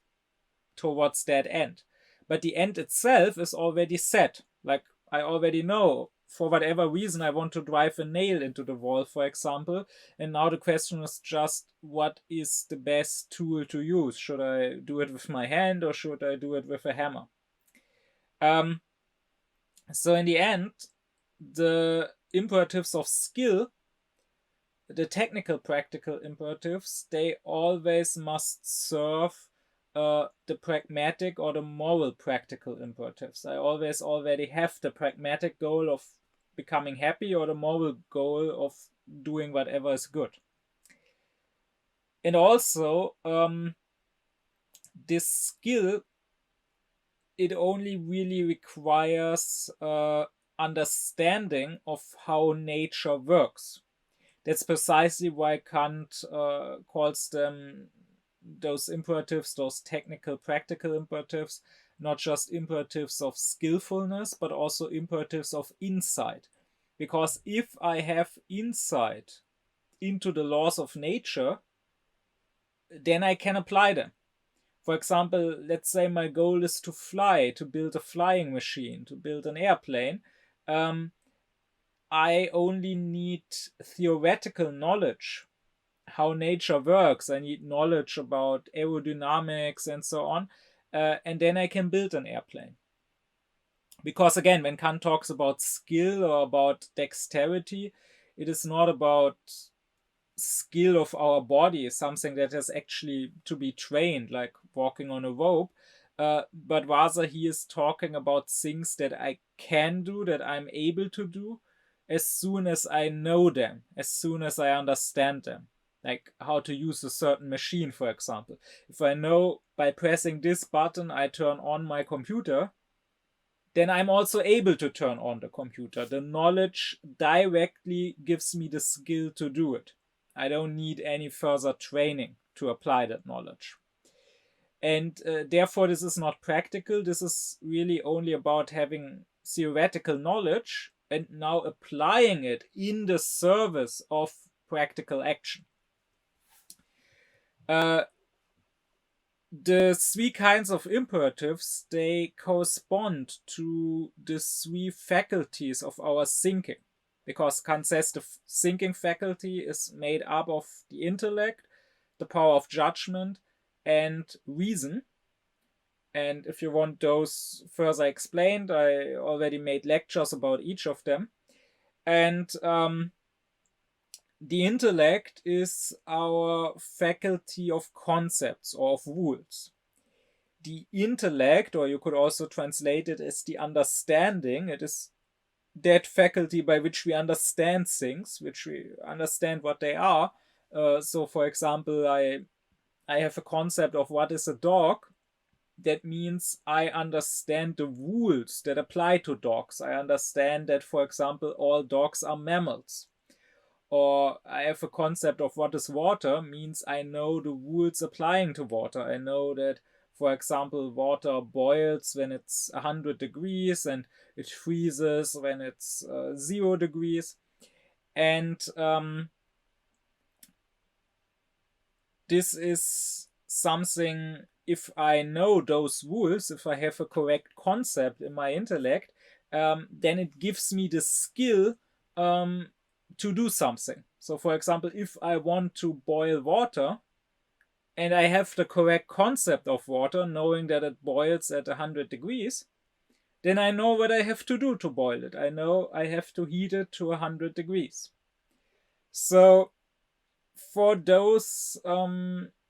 towards that end. But the end itself is already set. Like, I already know, for whatever reason, I want to drive a nail into the wall, for example. And now the question is just, what is the best tool to use? Should I do it with my hand or should I do it with a hammer? So in the end, the imperatives of skill, the technical practical imperatives, they always must serve the pragmatic or the moral practical imperatives. I always already have the pragmatic goal of becoming happy or the moral goal of doing whatever is good. And also, this skill, it only really requires understanding of how nature works. That's precisely why Kant calls them, those imperatives, those technical, practical imperatives, not just imperatives of skillfulness, but also imperatives of insight. Because if I have insight into the laws of nature, then I can apply them. For example, let's say my goal is to fly, to build a flying machine, to build an airplane. I only need theoretical knowledge, how nature works. I need knowledge about aerodynamics and so on. And then I can build an airplane. Because again, when Kant talks about skill or about dexterity, it is not about skill of our body, something that is actually to be trained, like walking on a rope. But rather he is talking about things that I can do, that I'm able to do, as soon as I know them, as soon as I understand them. Like how to use a certain machine, for example. If I know by pressing this button I turn on my computer, then I'm also able to turn on the computer. The knowledge directly gives me the skill to do it. I don't need any further training to apply that knowledge. And therefore, this is not practical. This is really only about having theoretical knowledge and now applying it in the service of practical action. The three kinds of imperatives, they correspond to the three faculties of our thinking. Because Kant says the thinking faculty is made up of the intellect, the power of judgment, and reason. And if you want those further explained, I already made lectures about each of them. And the intellect is our faculty of concepts or of rules. The intellect, or you could also translate it as the understanding, it is that faculty by which we understand things, which we understand what they are. So, for example, I have a concept of what is a dog. That means I understand the rules that apply to dogs. I understand that, for example, all dogs are mammals. Or I have a concept of what is water, means I know the rules applying to water. I know that, for example, water boils when it's 100 degrees and it freezes when it's 0 degrees. And this is something, if I know those rules, if I have a correct concept in my intellect, then it gives me the skill to do something. So, for example, if I want to boil water and I have the correct concept of water, knowing that it boils at 100 degrees, then I know what I have to do to boil it. I know I have to heat it to 100 degrees. So, for those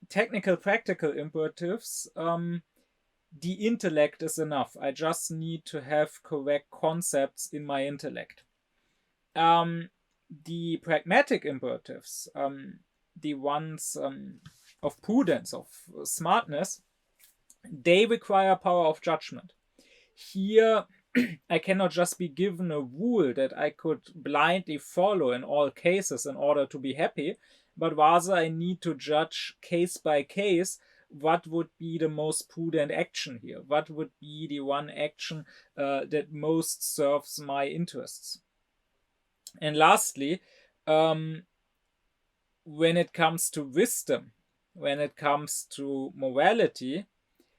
technical practical imperatives, the intellect is enough. I just need to have correct concepts in my intellect. The pragmatic imperatives, the ones of prudence, of smartness, they require power of judgment. Here, I cannot just be given a rule that I could blindly follow in all cases in order to be happy, but rather I need to judge case by case what would be the most prudent action here, what would be the one action that most serves my interests. And lastly, when it comes to wisdom, when it comes to morality,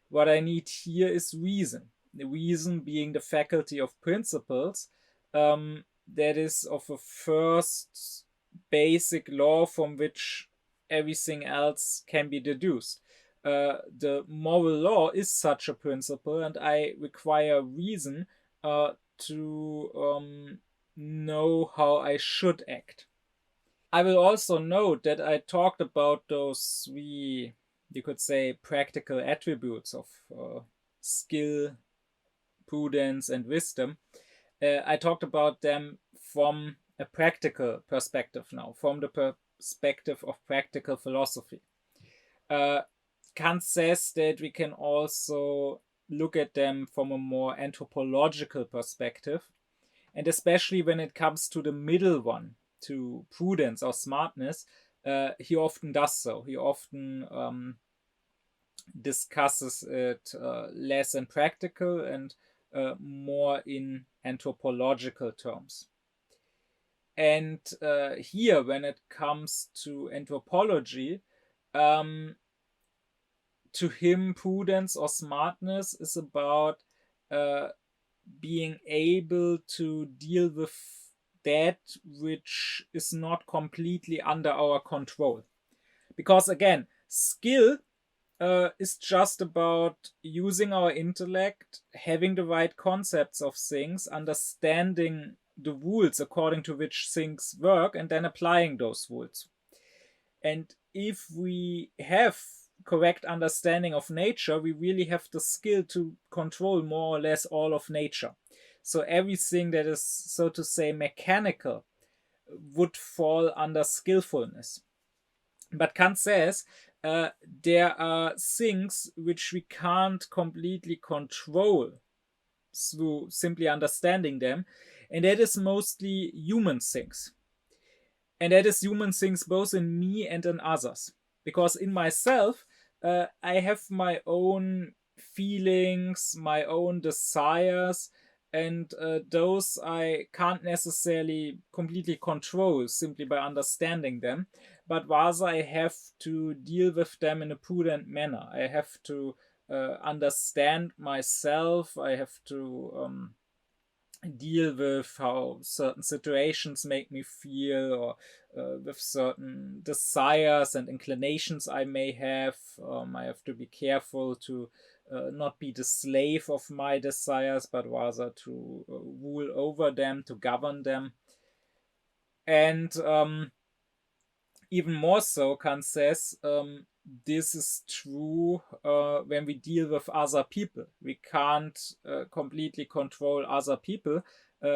what I need here is reason. The reason being the faculty of principles, that is of a first basic law from which everything else can be deduced. The moral law is such a principle, and I require reason to know how I should act. I will also note that I talked about those three, you could say, practical attributes of skill, prudence, and wisdom. I talked about them from a practical perspective now, from the perspective of practical philosophy. Kant says that we can also look at them from a more anthropological perspective, and especially when it comes to the middle one, to prudence or smartness, he often does so. He often discusses it less in practical and more in anthropological terms. And here, when it comes to anthropology, to him, prudence or smartness is about being able to deal with that which is not completely under our control. Because again, skill is just about using our intellect, having the right concepts of things, understanding the rules according to which things work, and then applying those rules. And if we have correct understanding of nature, we really have the skill to control more or less all of nature. So everything that is, so to say, mechanical would fall under skillfulness. But Kant says there are things which we can't completely control through simply understanding them, and that is mostly human things. And that is human things both in me and in others. Because in myself, I have my own feelings, my own desires, and those I can't necessarily completely control simply by understanding them, but rather I have to deal with them in a prudent manner. I have to understand myself. I have to deal with how certain situations make me feel, or with certain desires and inclinations I may have. I have to be careful to not be the slave of my desires, but rather to rule over them, to govern them. And even more so, Kant says, this is true when we deal with other people. We can't completely control other people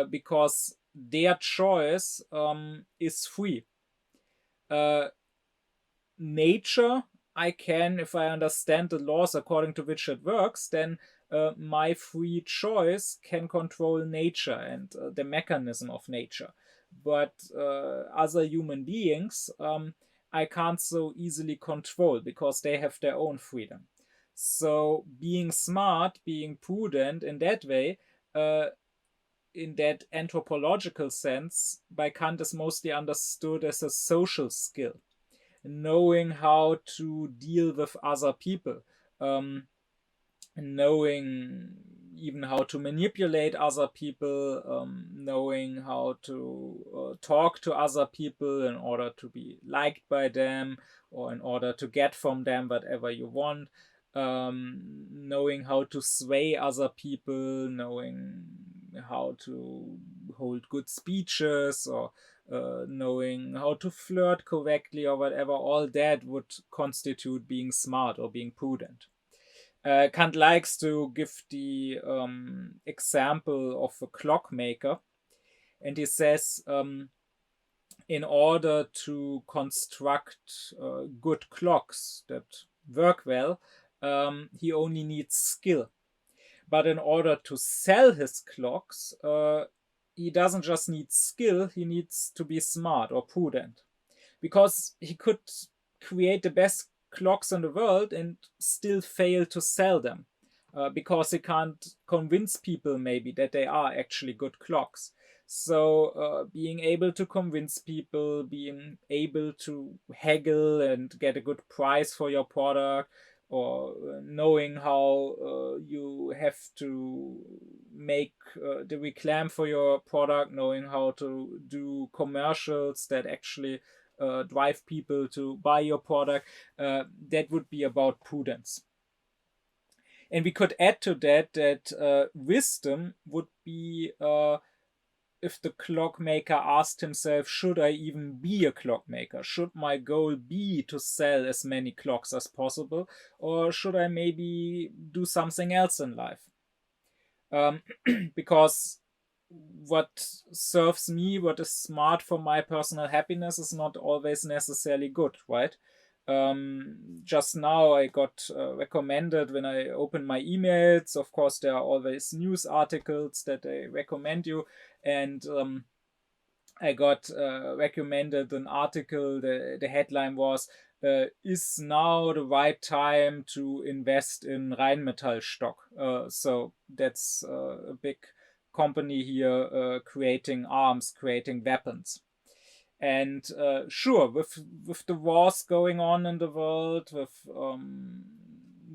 because their choice is free. Nature, I can, if I understand the laws according to which it works, then my free choice can control nature and the mechanism of nature. But other human beings, I can't so easily control because they have their own freedom. So being smart, being prudent in that way, in that anthropological sense, by Kant is mostly understood as a social skill, knowing how to deal with other people, knowing even how to manipulate other people, knowing how to talk to other people in order to be liked by them or in order to get from them whatever you want, knowing how to sway other people, knowing how to hold good speeches, or knowing how to flirt correctly or whatever. All that would constitute being smart or being prudent. Kant likes to give the example of a clockmaker, and he says in order to construct good clocks that work well, he only needs skill. But in order to sell his clocks, he doesn't just need skill, he needs to be smart or prudent. Because he could create the best clocks in the world and still fail to sell them. Because he can't convince people maybe that they are actually good clocks. So being able to convince people, being able to haggle and get a good price for your product, or knowing how you have to make the reclaim for your product, knowing how to do commercials that actually drive people to buy your product, that would be about prudence. And we could add to that wisdom would be if the clockmaker asked himself, should I even be a clockmaker? Should my goal be to sell as many clocks as possible? Or should I maybe do something else in life? Because what serves me, what is smart for my personal happiness, is not always necessarily good, right? Just now I got recommended when I open my emails. Of course, there are always news articles that they recommend you, and I got recommended an article. The headline was is now the right time to invest in Rheinmetall stock? So that's a big company here creating arms, creating weapons. And sure, with the wars going on in the world, with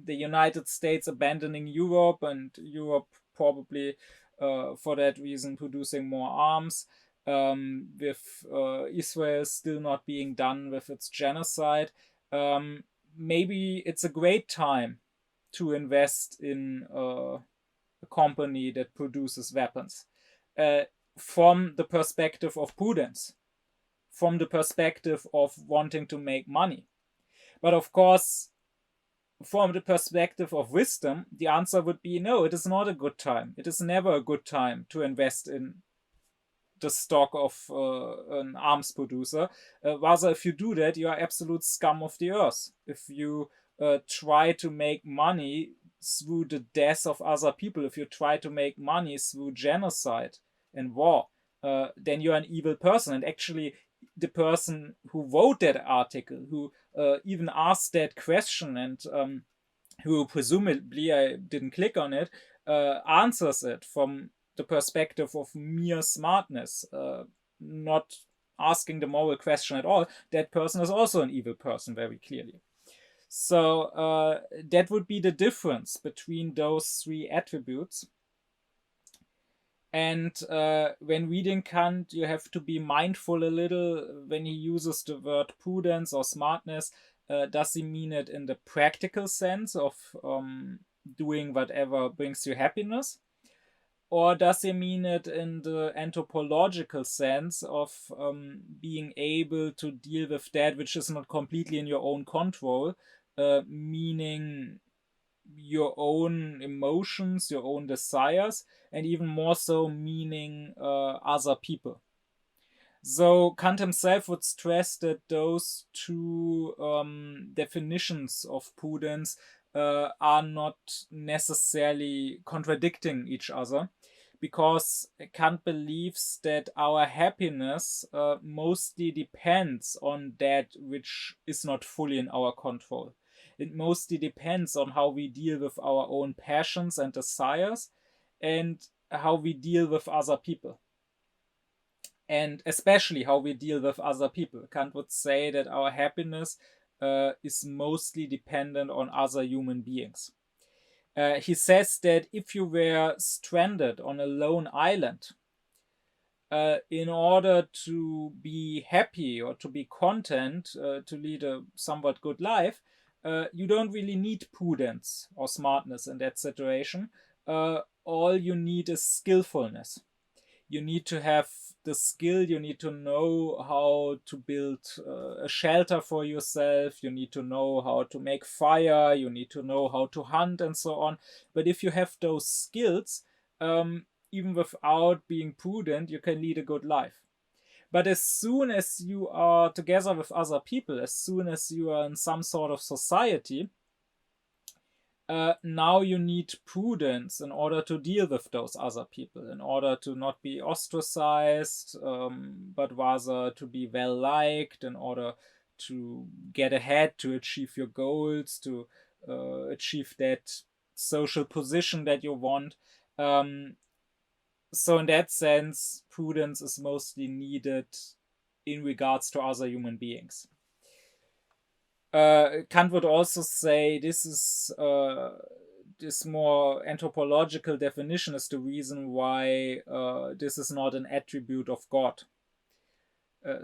the United States abandoning Europe, and Europe probably for that reason producing more arms, with Israel still not being done with its genocide, maybe it's a great time to invest in a company that produces weapons from the perspective of prudence, from the perspective of wanting to make money. But of course, from the perspective of wisdom, the answer would be no, it is not a good time. It is never a good time to invest in the stock of an arms producer. Rather, if you do that, you are absolute scum of the earth. If you try to make money through the death of other people, if you try to make money through genocide and war, then you're an evil person. And actually, the person who wrote that article, who even asked that question, and who presumably, I didn't click on it, answers it from the perspective of mere smartness, not asking the moral question at all, that person is also an evil person, very clearly. So that would be the difference between those three attributes. And when reading Kant, you have to be mindful a little when he uses the word prudence or smartness. Does he mean it in the practical sense of doing whatever brings you happiness? Or does he mean it in the anthropological sense of being able to deal with that which is not completely in your own control, meaning your own emotions, your own desires, and even more so meaning other people? So Kant himself would stress that those two definitions of prudence are not necessarily contradicting each other, because Kant believes that our happiness mostly depends on that which is not fully in our control. It mostly depends on how we deal with our own passions and desires, and how we deal with other people. And especially how we deal with other people. Kant would say that our happiness is mostly dependent on other human beings. He says that if you were stranded on a lone island, in order to be happy or to be content, to lead a somewhat good life, you don't really need prudence or smartness in that situation. All you need is skillfulness. You need to have the skill, you need to know how to build a shelter for yourself, you need to know how to make fire, you need to know how to hunt, and so on. But if you have those skills, even without being prudent, you can lead a good life. But as soon as you are together with other people, as soon as you are in some sort of society, now you need prudence in order to deal with those other people, in order to not be ostracized, but rather to be well liked, in order to get ahead, to achieve your goals, to achieve that social position that you want. So in that sense, prudence is mostly needed in regards to other human beings. Kant would also say this is this more anthropological definition is the reason why this is not an attribute of God.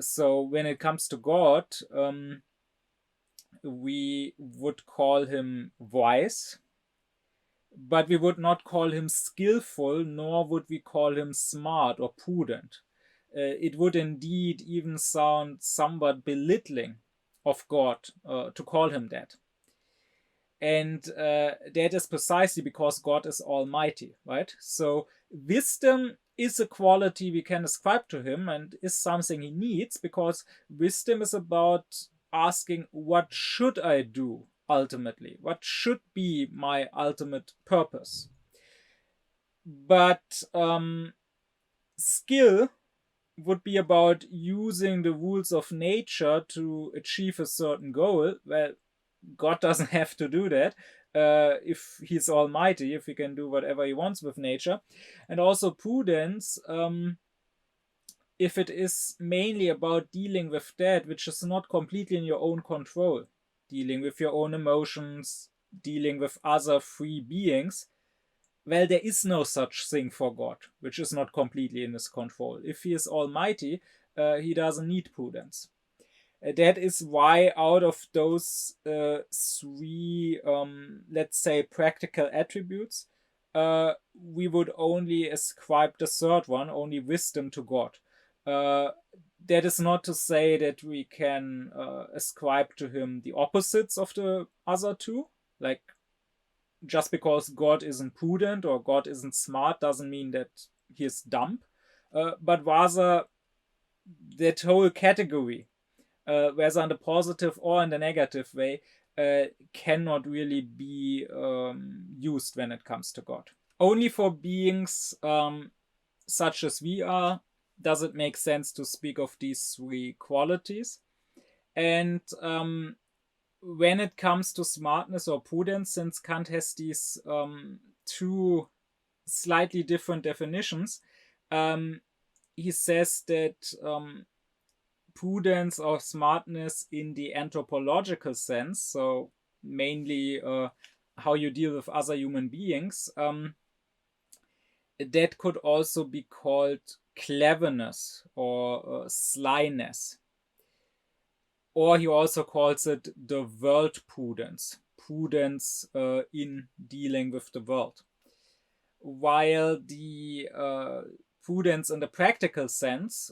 So when it comes to God, we would call him wise, but we would not call him skillful, nor would we call him smart or prudent. It would indeed even sound somewhat belittling of God to call him that. And that is precisely because God is almighty, right? So wisdom is a quality we can ascribe to him and is something he needs, because wisdom is about asking, what should I do ultimately? What should be my ultimate purpose? But skill would be about using the rules of nature to achieve a certain goal. Well, God doesn't have to do that. If he's almighty, if he can do whatever he wants with nature. And also prudence, if it is mainly about dealing with that which is not completely in your own control, dealing with your own emotions, dealing with other free beings, well, there is no such thing for God, which is not completely in his control. If he is almighty, he doesn't need prudence. That is why out of those three, let's say, practical attributes, we would only ascribe the third one, only wisdom, to God. That is not to say that we can ascribe to him the opposites of the other two. Like, just because God isn't prudent or God isn't smart doesn't mean that he is dumb. But rather, that whole category, whether in the positive or in the negative way, cannot really be used when it comes to God. Only for beings such as we are does it make sense to speak of these three qualities. And when it comes to smartness or prudence, since Kant has these two slightly different definitions, he says that prudence or smartness in the anthropological sense, so mainly how you deal with other human beings, that could also be called cleverness or slyness. Or he also calls it the world prudence, prudence in dealing with the world. While the prudence in the practical sense,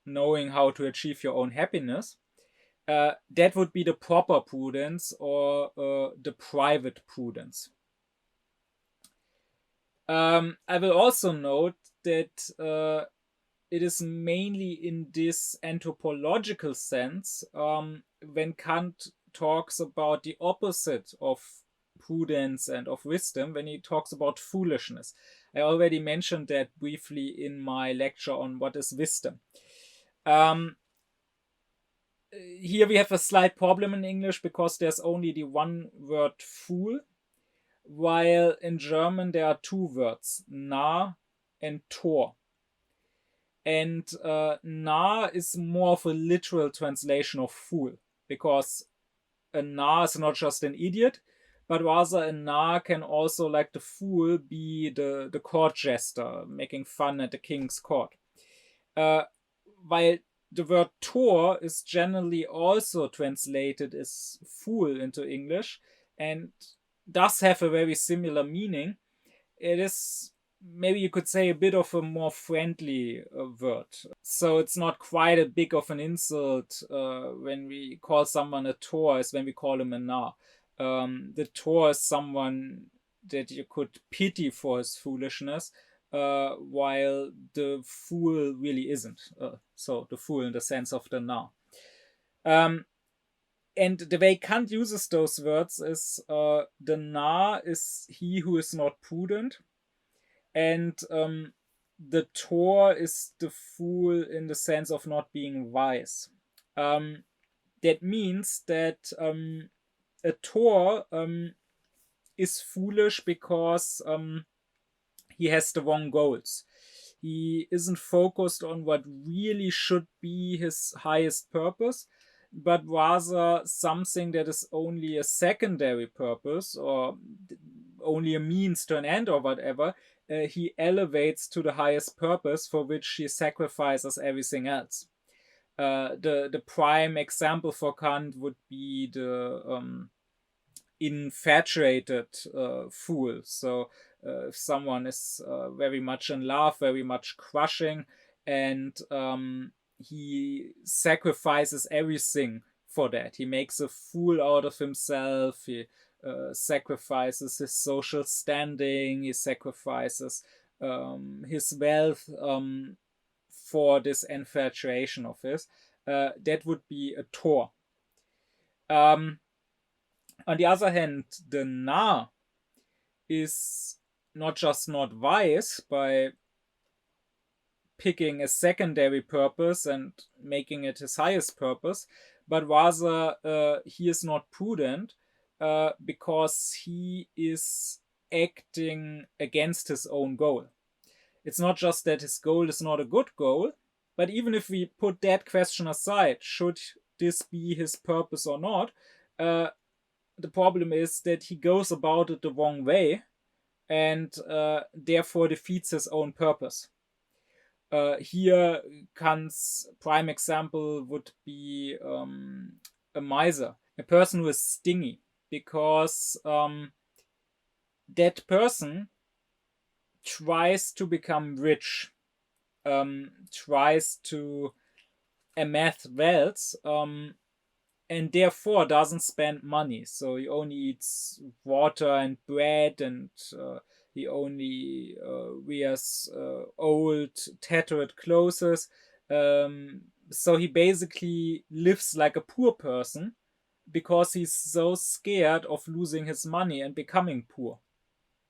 knowing how to achieve your own happiness, that would be the proper prudence or the private prudence. I will also note that it is mainly in this anthropological sense when Kant talks about the opposite of prudence and of wisdom, when he talks about foolishness. I already mentioned that briefly in my lecture on what is wisdom. Here we have a slight problem in English because there's only the one word fool, while in German there are two words, Narr and Tor. And Narr is more of a literal translation of fool, because a Narr is not just an idiot, but rather a Narr can also, like the fool, be the court jester, making fun at the king's court. While the word Tor is generally also translated as fool into English and does have a very similar meaning. It is, maybe you could say, a bit of a more friendly word. So it's not quite a big of an insult when we call someone a Tor as when we call him a Narr. The Tor is someone that you could pity for his foolishness, while the fool really isn't. So the fool in the sense of the Narr. And the way Kant uses those words is the Narr is he who is not prudent, and the Tor is the fool in the sense of not being wise. That means that a Tor is foolish because he has the wrong goals. He isn't focused on what really should be his highest purpose, but rather something that is only a secondary purpose or only a means to an end or whatever. He elevates to the highest purpose, for which he sacrifices everything else. The prime example for Kant would be the infatuated fool. So if someone is very much in love, very much crushing, and he sacrifices everything for that. He makes a fool out of himself. He sacrifices his social standing. He sacrifices his wealth for this infatuation of his. That would be a Tor. On the other hand, the Narr is not just not wise by picking a secondary purpose and making it his highest purpose, but rather he is not prudent because he is acting against his own goal. It's not just that his goal is not a good goal, but even if we put that question aside, should this be his purpose or not, the problem is that he goes about it the wrong way and therefore defeats his own purpose. Here, Kant's prime example would be a miser, a person who is stingy, because that person tries to become rich, tries to amass wealth, and therefore doesn't spend money. So he only eats water and bread, and he only wears old, tattered clothes. So he basically lives like a poor person because he's so scared of losing his money and becoming poor.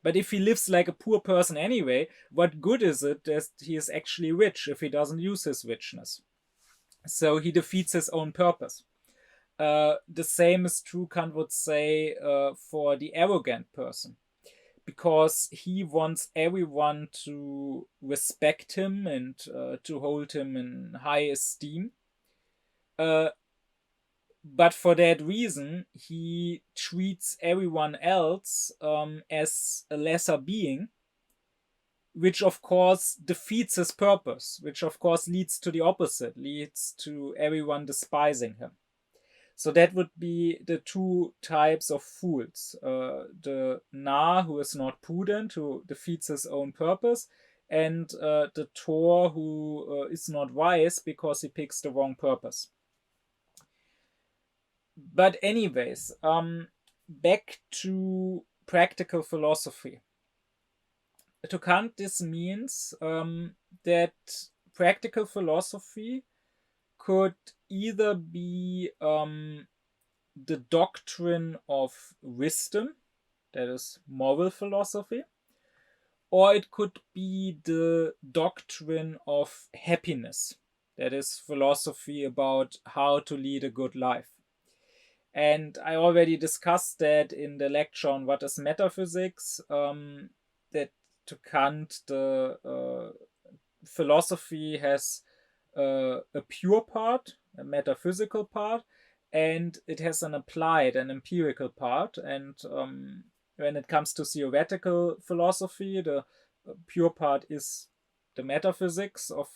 But if he lives like a poor person anyway, what good is it that he is actually rich if he doesn't use his richness? So he defeats his own purpose. The same is true, Kant would say, for the arrogant person, because he wants everyone to respect him and to hold him in high esteem. But for that reason, he treats everyone else as a lesser being, which of course defeats his purpose, which of course leads to the opposite, leads to everyone despising him. So that would be the two types of fools. The Narr, who is not prudent, who defeats his own purpose, and the Tor, who is not wise because he picks the wrong purpose. But anyways, back to practical philosophy. To Kant, this means that practical philosophy could either be the doctrine of wisdom, that is moral philosophy, or it could be the doctrine of happiness, that is philosophy about how to lead a good life. And I already discussed that in the lecture on what is metaphysics, that to Kant the philosophy has a pure part, a metaphysical part, and it has an applied, an empirical part. And when it comes to theoretical philosophy, the pure part is the metaphysics of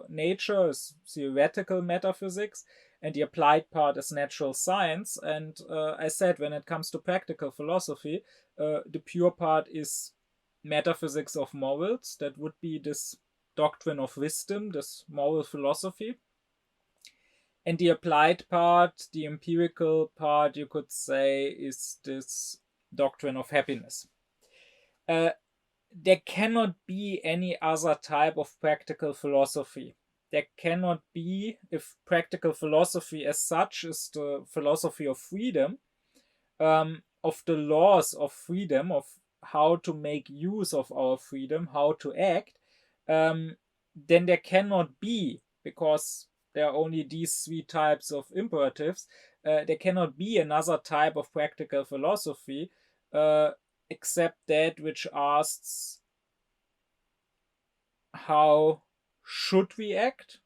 nature, is theoretical metaphysics, and the applied part is natural science. And I said, when it comes to practical philosophy, the pure part is metaphysics of morals. That would be this doctrine of wisdom, this moral philosophy. And the applied part, the empirical part, you could say, is this doctrine of happiness. There cannot be any other type of practical philosophy. There cannot be, if practical philosophy as such is the philosophy of freedom, of the laws of freedom, of how to make use of our freedom, how to act, then there cannot be, because there are only these three types of imperatives, there cannot be another type of practical philosophy except that which asks, how should we act?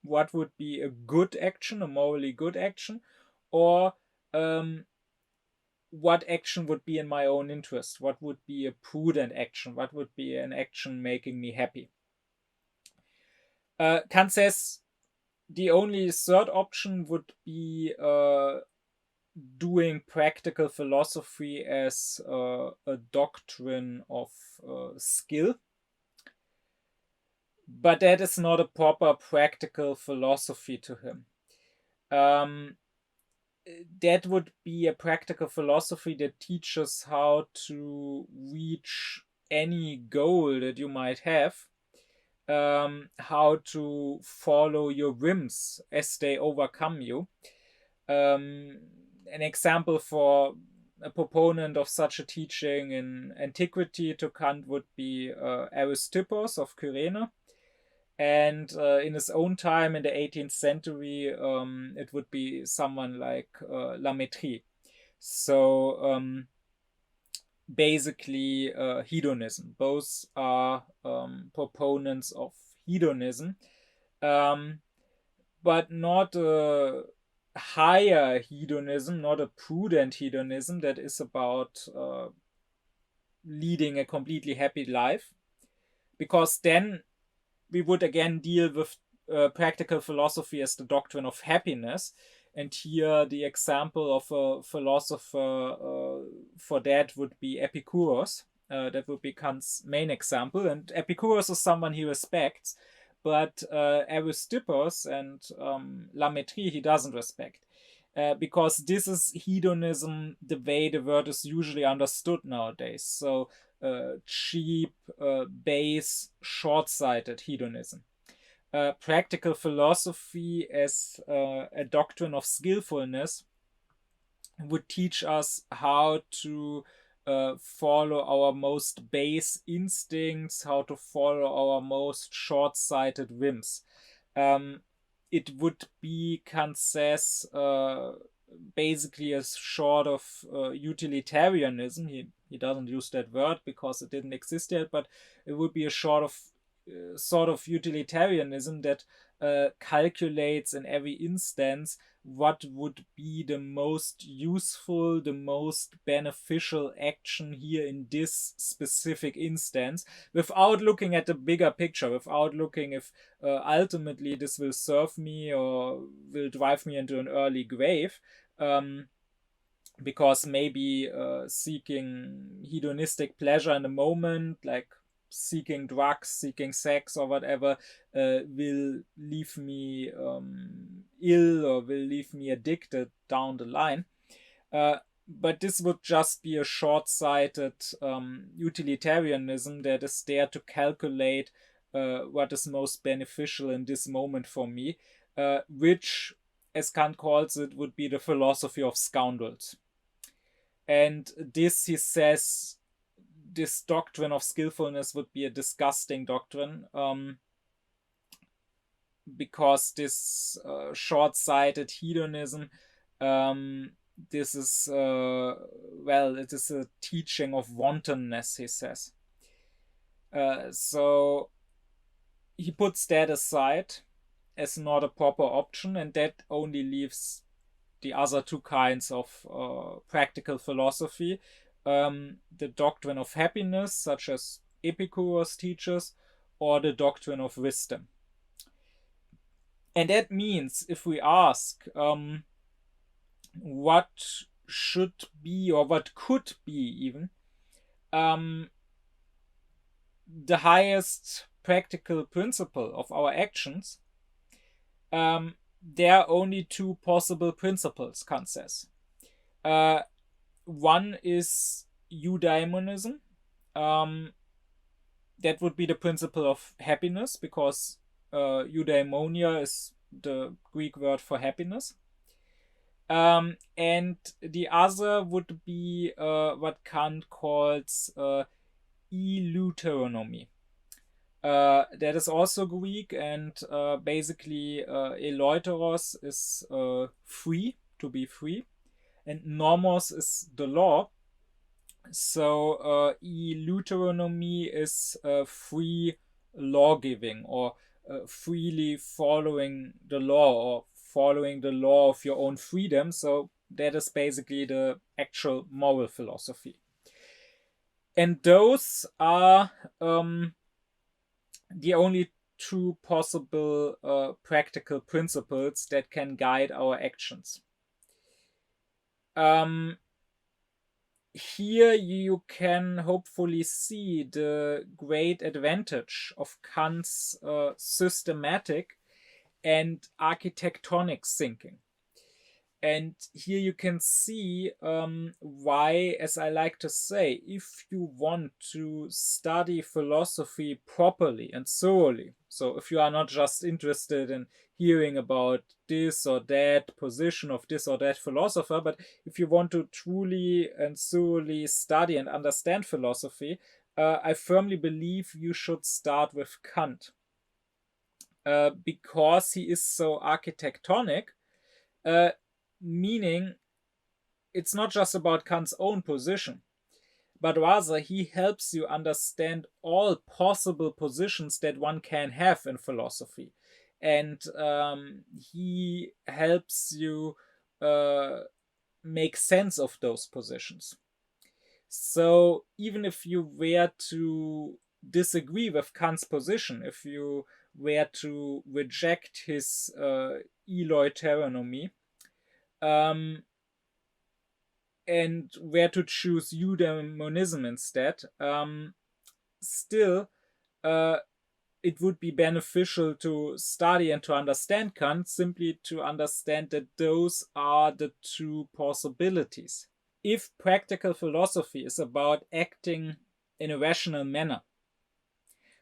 What would be a good action, a morally good action? Or what action would be in my own interest? What would be a prudent action? What would be an action making me happy? Kant says the only third option would be doing practical philosophy as a doctrine of skill. But that is not a proper practical philosophy to him. That would be a practical philosophy that teaches how to reach any goal that you might have, how to follow your whims as they overcome you. An example for a proponent of such a teaching in antiquity to Kant would be Aristippus of Kyrene. And in his own time, in the 18th century, it would be someone like La Métrie. So basically hedonism. Both are proponents of hedonism, um, but not a higher hedonism, not a prudent hedonism that is about leading a completely happy life, because then we would again deal with practical philosophy as the doctrine of happiness. And here, the example of a philosopher for that would be Epicurus. That would be Kant's main example. And Epicurus is someone he respects, but Aristippus and La Métrie he doesn't respect. Because this is hedonism the way the word is usually understood nowadays. So cheap, base, short-sighted hedonism. Practical philosophy as a doctrine of skillfulness would teach us how to follow our most base instincts, how to follow our most short-sighted whims. It would be, Kant says, basically a sort of utilitarianism. He doesn't use that word because it didn't exist yet, but it would be a sort of utilitarianism that calculates in every instance what would be the most useful, the most beneficial action here in this specific instance, without looking at the bigger picture, without looking if ultimately this will serve me or will drive me into an early grave. Because maybe seeking hedonistic pleasure in the moment, like seeking drugs, seeking sex, or whatever, will leave me ill or will leave me addicted down the line. But this would just be a short-sighted utilitarianism that is there to calculate what is most beneficial in this moment for me, which, as Kant calls it, would be the philosophy of scoundrels. And this, he says, this doctrine of skillfulness would be a disgusting doctrine, because this short-sighted hedonism, this is, it is a teaching of wantonness, he says. So he puts that aside as not a proper option, and that only leaves the other two kinds of practical philosophy. The doctrine of happiness, such as Epicurus teaches, or the doctrine of wisdom. And that means, if we ask what should be, or what could be even, the highest practical principle of our actions, there are only two possible principles, Kant says. One is Eudaemonism. That would be the principle of happiness, because eudaimonia is the Greek word for happiness. And the other would be what Kant calls eleutheronomy. That is also Greek, and basically eleutheros is free, to be free, and nomos is the law. So eleutheronomy is free lawgiving, or freely following the law, or following the law of your own freedom. So that is basically the actual moral philosophy. And those are the only two possible practical principles that can guide our actions. Here you can hopefully see the great advantage of Kant's systematic and architectonic thinking. And here you can see why, as I like to say, if you want to study philosophy properly and thoroughly, so if you are not just interested in hearing about this or that position of this or that philosopher, but if you want to truly and thoroughly study and understand philosophy, I firmly believe you should start with Kant. because he is so architectonic, meaning it's not just about Kant's own position, but rather he helps you understand all possible positions that one can have in philosophy. And he helps you make sense of those positions. So even if you were to disagree with Kant's position, if you were to reject his eleutheronomy, and were to choose Eudaemonism instead, still it would be beneficial to study and to understand Kant, simply to understand that those are the two possibilities. If practical philosophy is about acting in a rational manner,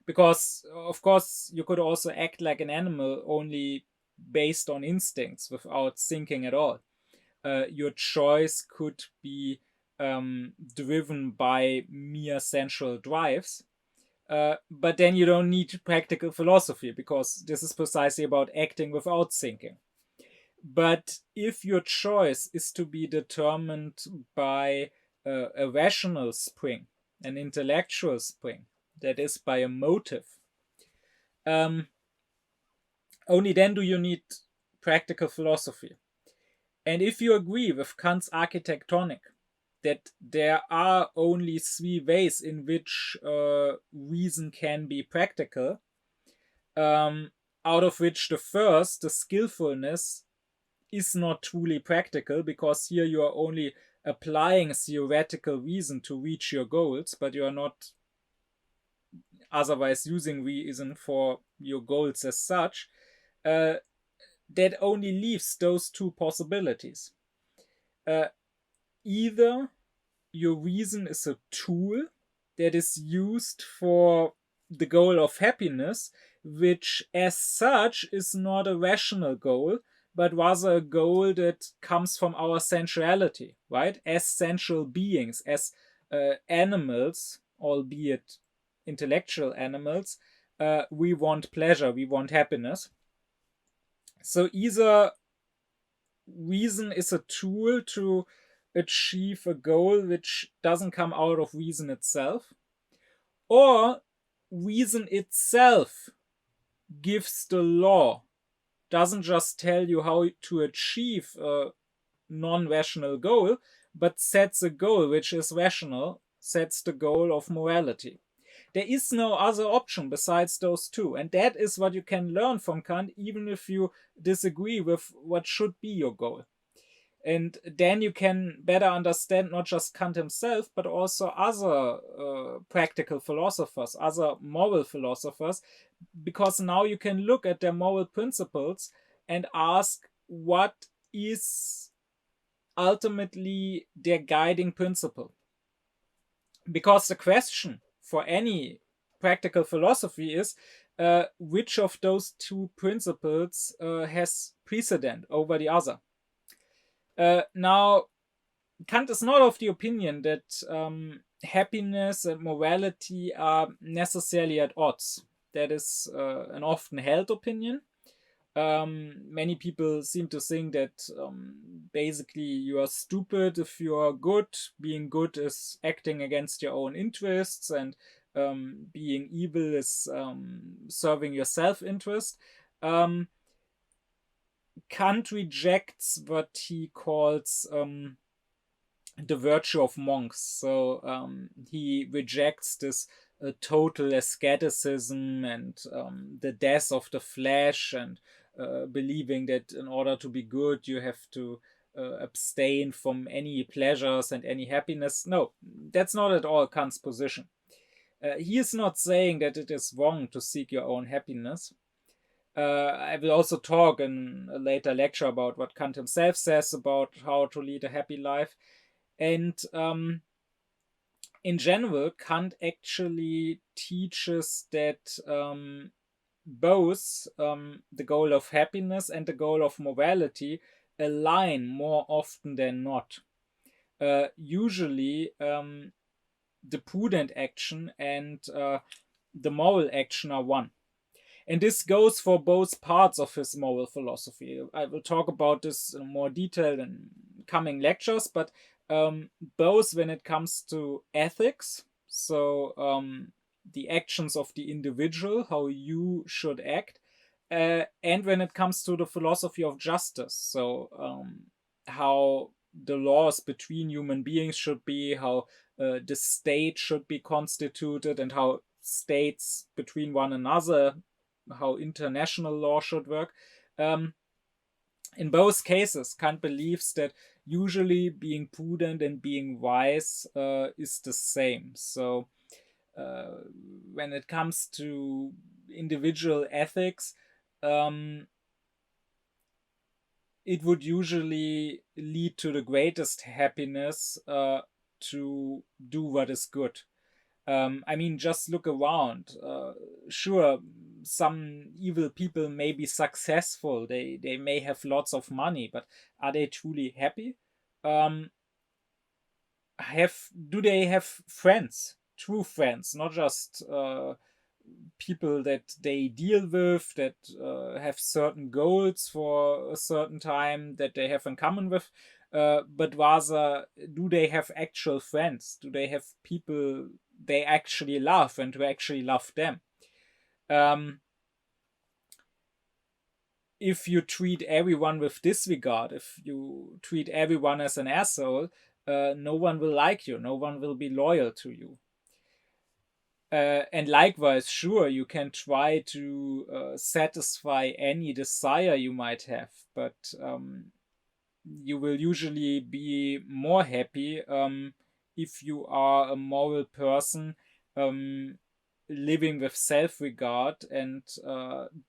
because of course you could also act like an animal only based on instincts without thinking at all. Your choice could be driven by mere sensual drives, but then you don't need practical philosophy, because this is precisely about acting without thinking. But if your choice is to be determined by a rational spring, an intellectual spring, that is by a motive, only then do you need practical philosophy. And if you agree with Kant's architectonic, that there are only three ways in which reason can be practical, out of which the first, the skillfulness, is not truly practical, because here you are only applying theoretical reason to reach your goals, but you are not otherwise using reason for your goals as such. That only leaves those two possibilities. Either your reason is a tool that is used for the goal of happiness, which as such is not a rational goal, but rather a goal that comes from our sensuality, right? As sensual beings, as animals, albeit intellectual animals, we want pleasure, we want happiness. So either reason is a tool to achieve a goal which doesn't come out of reason itself, or reason itself gives the law, doesn't just tell you how to achieve a non-rational goal, but sets a goal which is rational, sets the goal of morality. There is no other option besides those two, and that is what you can learn from Kant, even if you disagree with what should be your goal. And then you can better understand not just Kant himself, but also other practical philosophers, other moral philosophers, because now you can look at their moral principles and ask what is ultimately their guiding principle. Because the question for any practical philosophy is which of those two principles has precedent over the other. Now, Kant is not of the opinion that happiness and morality are necessarily at odds. That is an often held opinion. Many people seem to think that basically you are stupid if you are good. Being good is acting against your own interests, and being evil is serving your self-interest. Kant rejects what he calls the virtue of monks. So he rejects this total asceticism and the death of the flesh, and believing that in order to be good you have to abstain from any pleasures and any happiness. No, that's not at all Kant's position. He is not saying that it is wrong to seek your own happiness. I will also talk in a later lecture about what Kant himself says about how to lead a happy life. And in general, Kant actually teaches that both the goal of happiness and the goal of morality align more often than not. Usually, the prudent action and the moral action are one. And this goes for both parts of his moral philosophy. I will talk about this in more detail in coming lectures, but both when it comes to ethics, so the actions of the individual, how you should act, and when it comes to the philosophy of justice, so how the laws between human beings should be, how the state should be constituted, and how states between one another, how international law should work. In both cases, Kant believes that usually being prudent and being wise is the same. So when it comes to individual ethics, it would usually lead to the greatest happiness to do what is good. I mean, just look around. Sure, some evil people may be successful. They may have lots of money, but are they truly happy? Do they have friends, true friends, not just people that they deal with, that have certain goals for a certain time that they have in common with, but rather, do they have actual friends? Do they have people they actually love and who actually love them? If you treat everyone with disregard, if you treat everyone as an asshole, no one will like you, no one will be loyal to you. And likewise, sure, you can try to satisfy any desire you might have, but you will usually be more happy if you are a moral person, living with self-regard and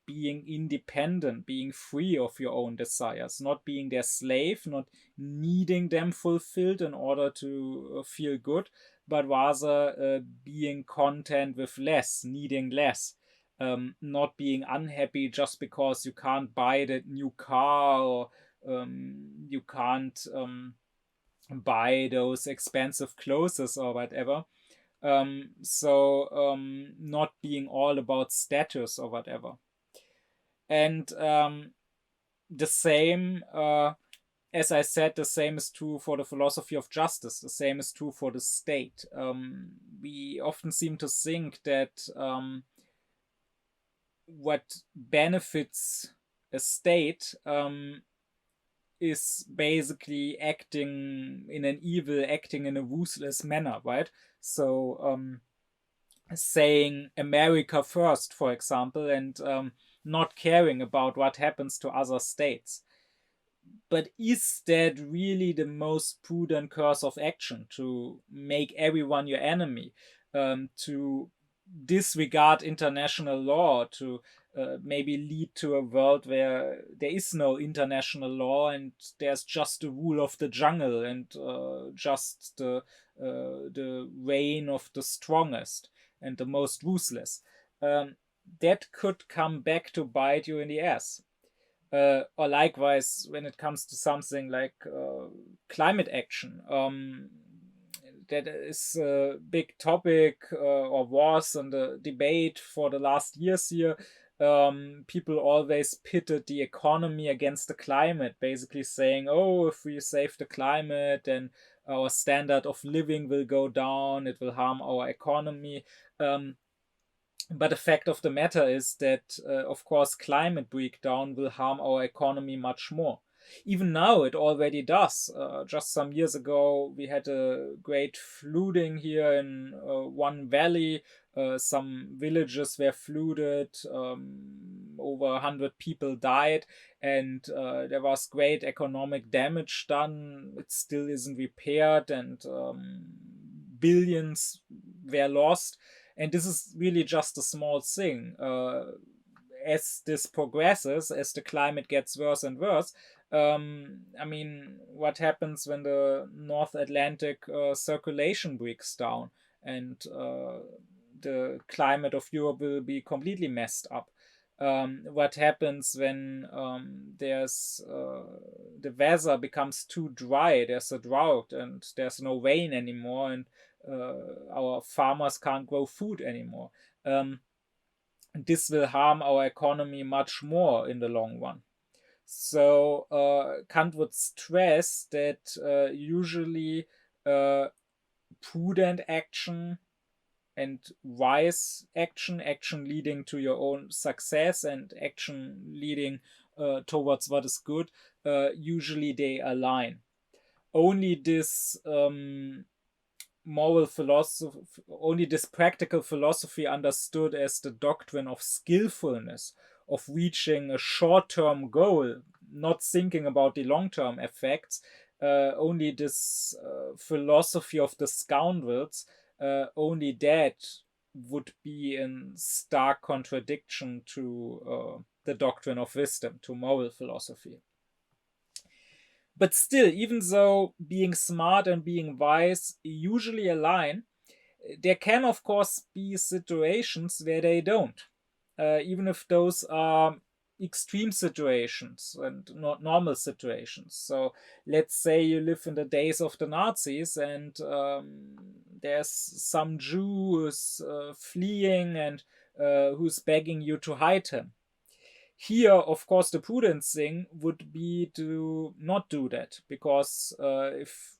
being independent, being free of your own desires, not being their slave, not needing them fulfilled in order to feel good, but rather being content with less, needing less. Not being unhappy just because you can't buy that new car, or you can't buy those expensive clothes or whatever. Not being all about status or whatever. And the same, as I said, the same is true for the philosophy of justice. The same is true for the state. We often seem to think that what benefits a state is basically acting in an evil, acting in a ruthless manner, right? So saying America first, for example, and not caring about what happens to other states. But is that really the most prudent course of action, to make everyone your enemy, to disregard international law, to maybe lead to a world where there is no international law and there's just the rule of the jungle and just the reign of the strongest and the most ruthless? That could come back to bite you in the ass. Or likewise, when it comes to something like climate action, that is a big topic, or was in the debate for the last years here. People always pitted the economy against the climate, basically saying, oh, if we save the climate, then our standard of living will go down, it will harm our economy. But the fact of the matter is that, of course, climate breakdown will harm our economy much more. Even now, it already does. Just some years ago, we had a great flooding here in one valley. Some villages were flooded. Over 100 people died, and there was great economic damage done. It still isn't repaired, and billions were lost. And this is really just a small thing. As this progresses, as the climate gets worse and worse, I mean, what happens when the North Atlantic circulation breaks down, and the climate of Europe will be completely messed up? What happens when there's the weather becomes too dry, there's a drought and there's no rain anymore, and our farmers can't grow food anymore? this will harm our economy much more in the long run. So Kant would stress that usually prudent action and wise action leading to your own success and action leading towards what is good, usually they align. Only this moral philosophy, only this practical philosophy understood as the doctrine of skillfulness, of reaching a short-term goal, not thinking about the long-term effects, only this philosophy of the scoundrels, only that would be in stark contradiction to the doctrine of wisdom, to moral philosophy. But still, even though being smart and being wise usually align, there can, of course, be situations where they don't, even if those are extreme situations and not normal situations. So let's say you live in the days of the Nazis and there's some Jew who's fleeing and who's begging you to hide him. Here, of course, the prudence thing would be to not do that, because if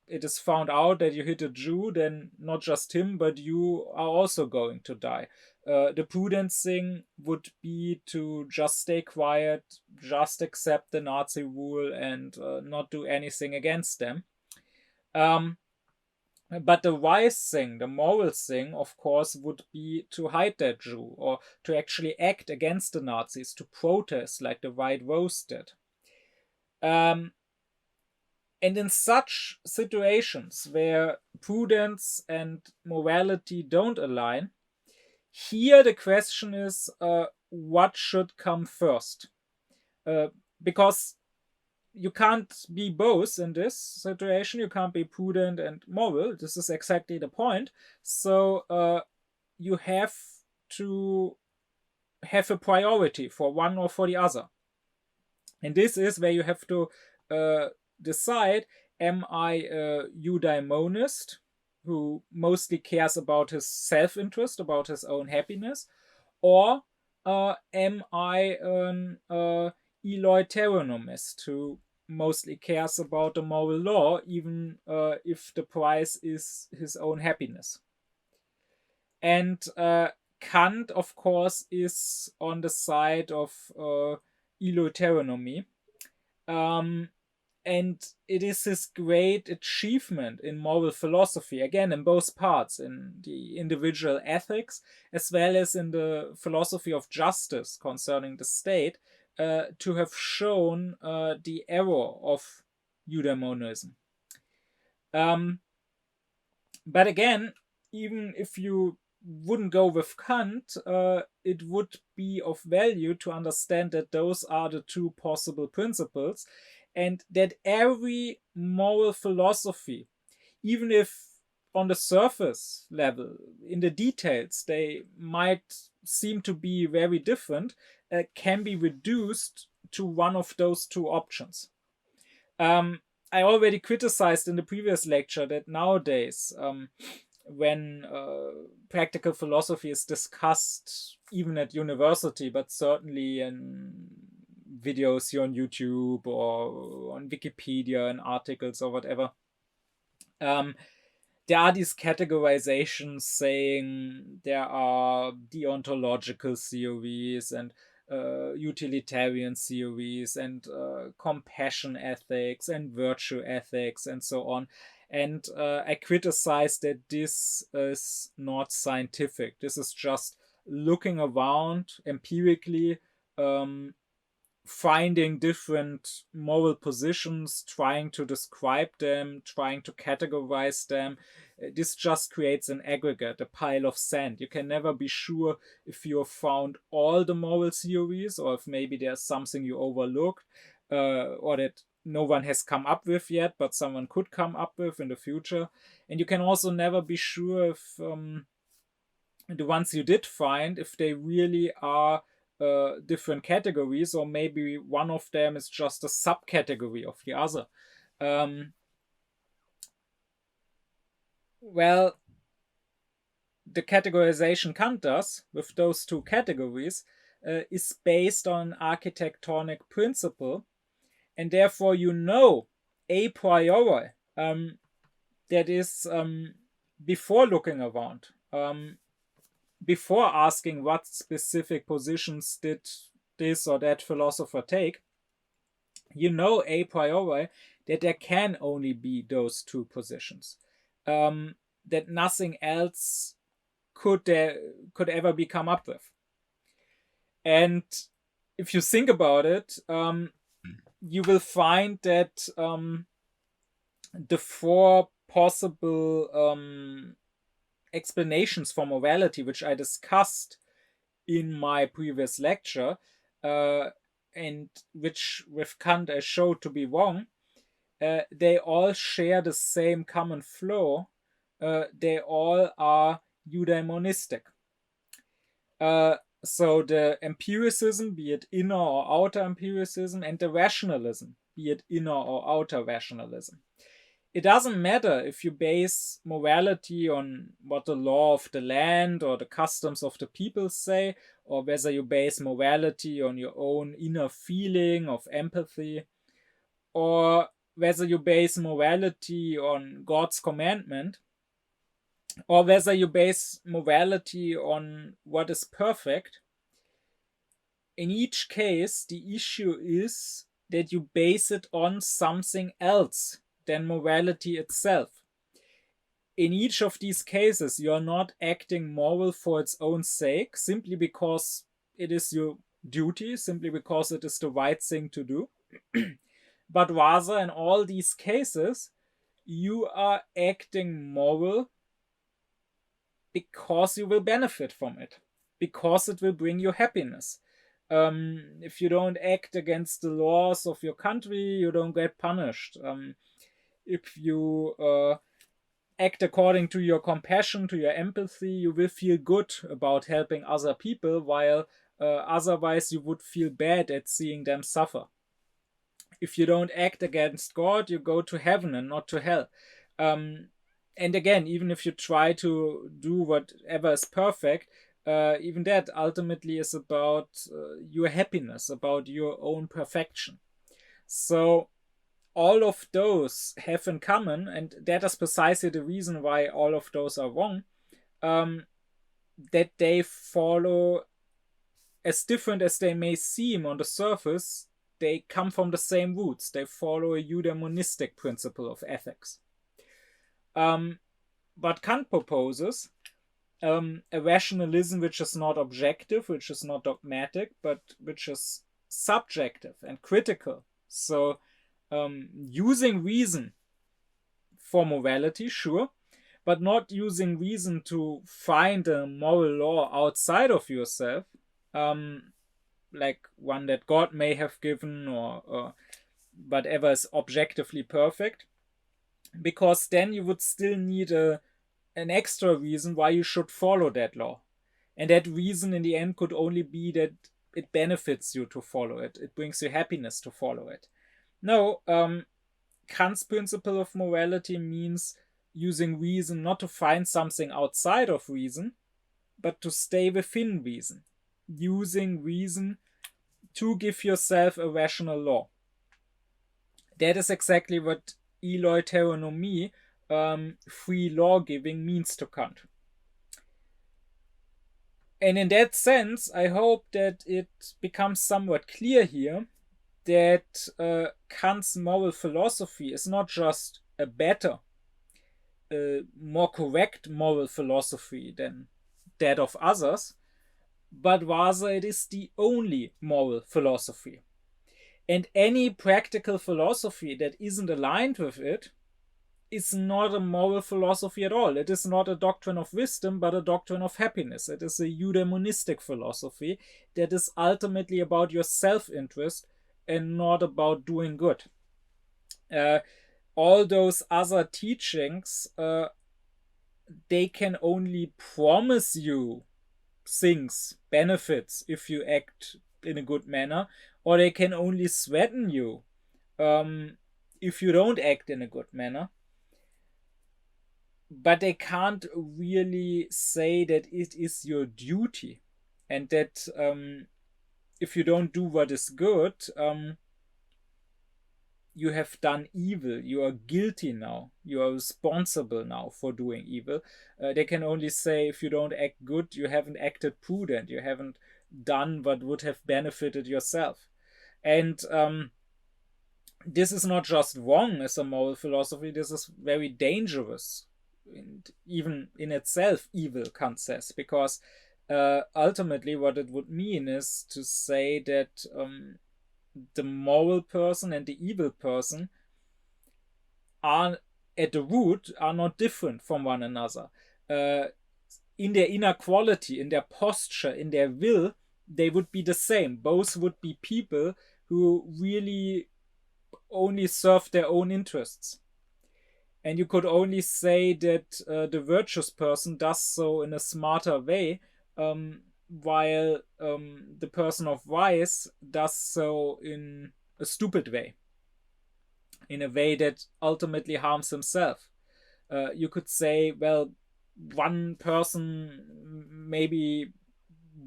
it is found out that you hit a Jew, then not just him, but you are also going to die. The prudence thing would be to just stay quiet, just accept the Nazi rule and not do anything against them. But the wise thing, the moral thing, of course, would be to hide that Jew or to actually act against the Nazis, to protest like the White Rose did. And in such situations where prudence and morality don't align, here the question is what should come first? Because you can't be both in this situation. You can't be prudent and moral. This is exactly the point. So you have to have a priority for one or for the other. And this is where you have to decide, am I a eudaemonist who mostly cares about his self-interest, about his own happiness, or am I an eleutheronomist who mostly cares about the moral law, even if the price is his own happiness? And Kant, of course, is on the side of eleutheronomy. And it is his great achievement in moral philosophy, again, in both parts, in the individual ethics, as well as in the philosophy of justice concerning the state, to have shown the error of Eudaemonism. But again, even if you wouldn't go with Kant, it would be of value to understand that those are the two possible principles, and that every moral philosophy, even if on the surface level, in the details, they might seem to be very different, can be reduced to one of those two options. I already criticized in the previous lecture that nowadays, when practical philosophy is discussed, even at university, but certainly in videos here on YouTube or on Wikipedia and articles or whatever, there are these categorizations saying there are deontological theories and utilitarian theories and compassion ethics and virtue ethics and so on. And I criticize that this is not scientific. This is just looking around empirically, finding different moral positions, trying to describe them, trying to categorize them. This just creates an aggregate, a pile of sand. You can never be sure if you have found all the moral theories or if maybe there's something you overlooked, or that no one has come up with yet, but someone could come up with in the future. And you can also never be sure if the ones you did find, if they really are different categories, or maybe one of them is just a subcategory of the other. Well, the categorization Kant does with those two categories is based on architectonic principle, and therefore a priori that is before looking around, before asking what specific positions did this or that philosopher take, a priori that there can only be those two positions, that nothing else could ever be come up with. And if you think about it, you will find that the four possible explanations for morality, which I discussed in my previous lecture, and which with Kant I showed to be wrong, they all share the same common flow. They all are eudaemonistic. So the empiricism, be it inner or outer empiricism, and the rationalism, be it inner or outer rationalism. It doesn't matter if you base morality on what the law of the land or the customs of the people say, or whether you base morality on your own inner feeling of empathy, or whether you base morality on God's commandment, or whether you base morality on what is perfect. In each case, the issue is that you base it on something else than morality itself. In each of these cases, you are not acting moral for its own sake, simply because it is your duty, simply because it is the right thing to do. But rather, in all these cases, you are acting moral because you will benefit from it, because it will bring you happiness. If you don't act against the laws of your country, you don't get punished. If you act according to your compassion, to your empathy, you will feel good about helping other people, while otherwise you would feel bad at seeing them suffer. If you don't act against God, you go to heaven and not to hell. And again, even if you try to do whatever is perfect, even that ultimately is about your happiness, about your own perfection. So all of those have in common, and that is precisely the reason why all of those are wrong, that they follow, as different as they may seem on the surface, they come from the same roots. They follow a eudaemonistic principle of ethics. But Kant proposes a rationalism which is not objective, which is not dogmatic, but which is subjective and critical. So using reason for morality, sure, but not using reason to find a moral law outside of yourself, like one that God may have given, or whatever is objectively perfect, because then you would still need an extra reason why you should follow that law. And that reason in the end could only be that it benefits you to follow it. It brings you happiness to follow it. No, Kant's principle of morality means using reason not to find something outside of reason, but to stay within reason. Using reason to give yourself a rational law. That is exactly what eleutheronomy, free law-giving, means to Kant. And in that sense, I hope that it becomes somewhat clear here that Kant's moral philosophy is not just a better, more correct moral philosophy than that of others, but rather it is the only moral philosophy. And any practical philosophy that isn't aligned with it is not a moral philosophy at all. It is not a doctrine of wisdom, but a doctrine of happiness. It is a eudaemonistic philosophy that is ultimately about your self-interest and not about doing good. All those other teachings, they can only promise you things, benefits, if you act in a good manner, or they can only threaten you if you don't act in a good manner. but they can't really say that it is your duty, and that if you don't do what is good, you have done evil, you are guilty now, you are responsible now for doing evil. They can only say, if you don't act good, you haven't acted prudent, you haven't done what would have benefited yourself. And this is not just wrong as a moral philosophy, this is very dangerous, and even in itself evil, Kant says, because ultimately what it would mean is to say that the moral person and the evil person are at the root are not different from one another. In their inner quality, in their posture, in their will, they would be the same. Both would be people who really only serve their own interests. And you could only say that the virtuous person does so in a smarter way, while the person of vice does so in a stupid way, in a way that ultimately harms himself. You could say, well, one person maybe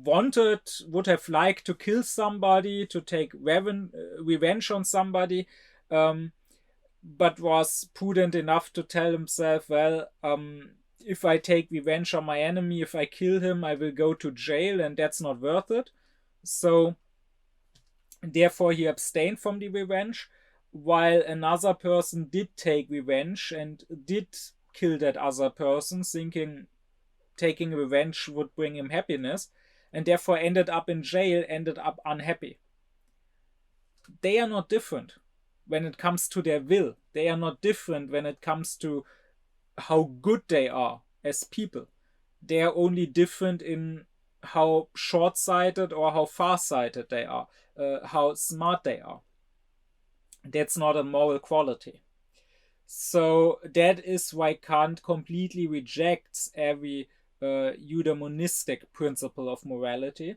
would have liked to kill somebody, to take revenge on somebody, but was prudent enough to tell himself, well, if I take revenge on my enemy, if I kill him, I will go to jail, and that's not worth it. So therefore he abstained from the revenge, while another person did take revenge and did kill that other person, thinking taking revenge would bring him happiness, and therefore ended up in jail, ended up unhappy. They are not different when it comes to their will. They are not different when it comes to how good they are as people. They are only different in how short-sighted or how far-sighted they are, how smart they are. That's not a moral quality. So that is why Kant completely rejects every eudaemonistic principle of morality,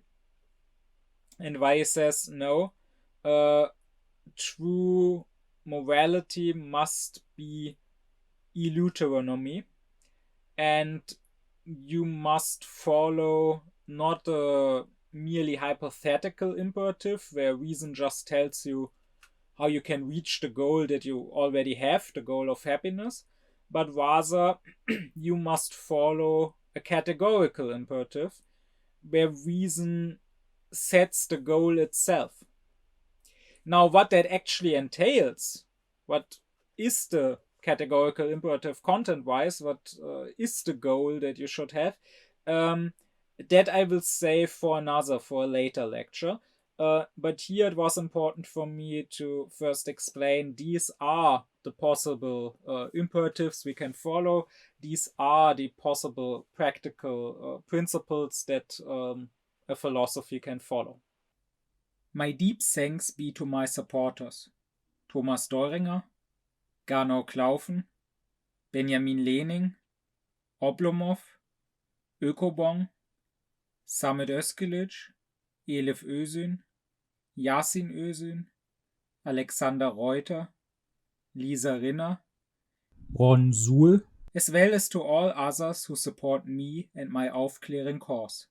and why he says no, true morality must be eleutheronomy, and you must follow not a merely hypothetical imperative where reason just tells you how you can reach the goal that you already have, the goal of happiness, but rather you must follow a categorical imperative where reason sets the goal itself. Now, what that actually entails, what is the categorical imperative content-wise, what is the goal that you should have, that I will save for a later lecture. But here it was important for me to first explain these are the possible imperatives we can follow. These are the possible practical principles that a philosophy can follow. My deep thanks be to my supporters: Thomas Deuringer, Gernot Klaufen, Benjamin Lehning, Oblomov, Ökobong, Samet Özkilic, Elif Özün, Yasin Özün, Alexander Reuter, Lisa Rinner, Ron Suhl, as well as to all others who support me and my aufkläring cause.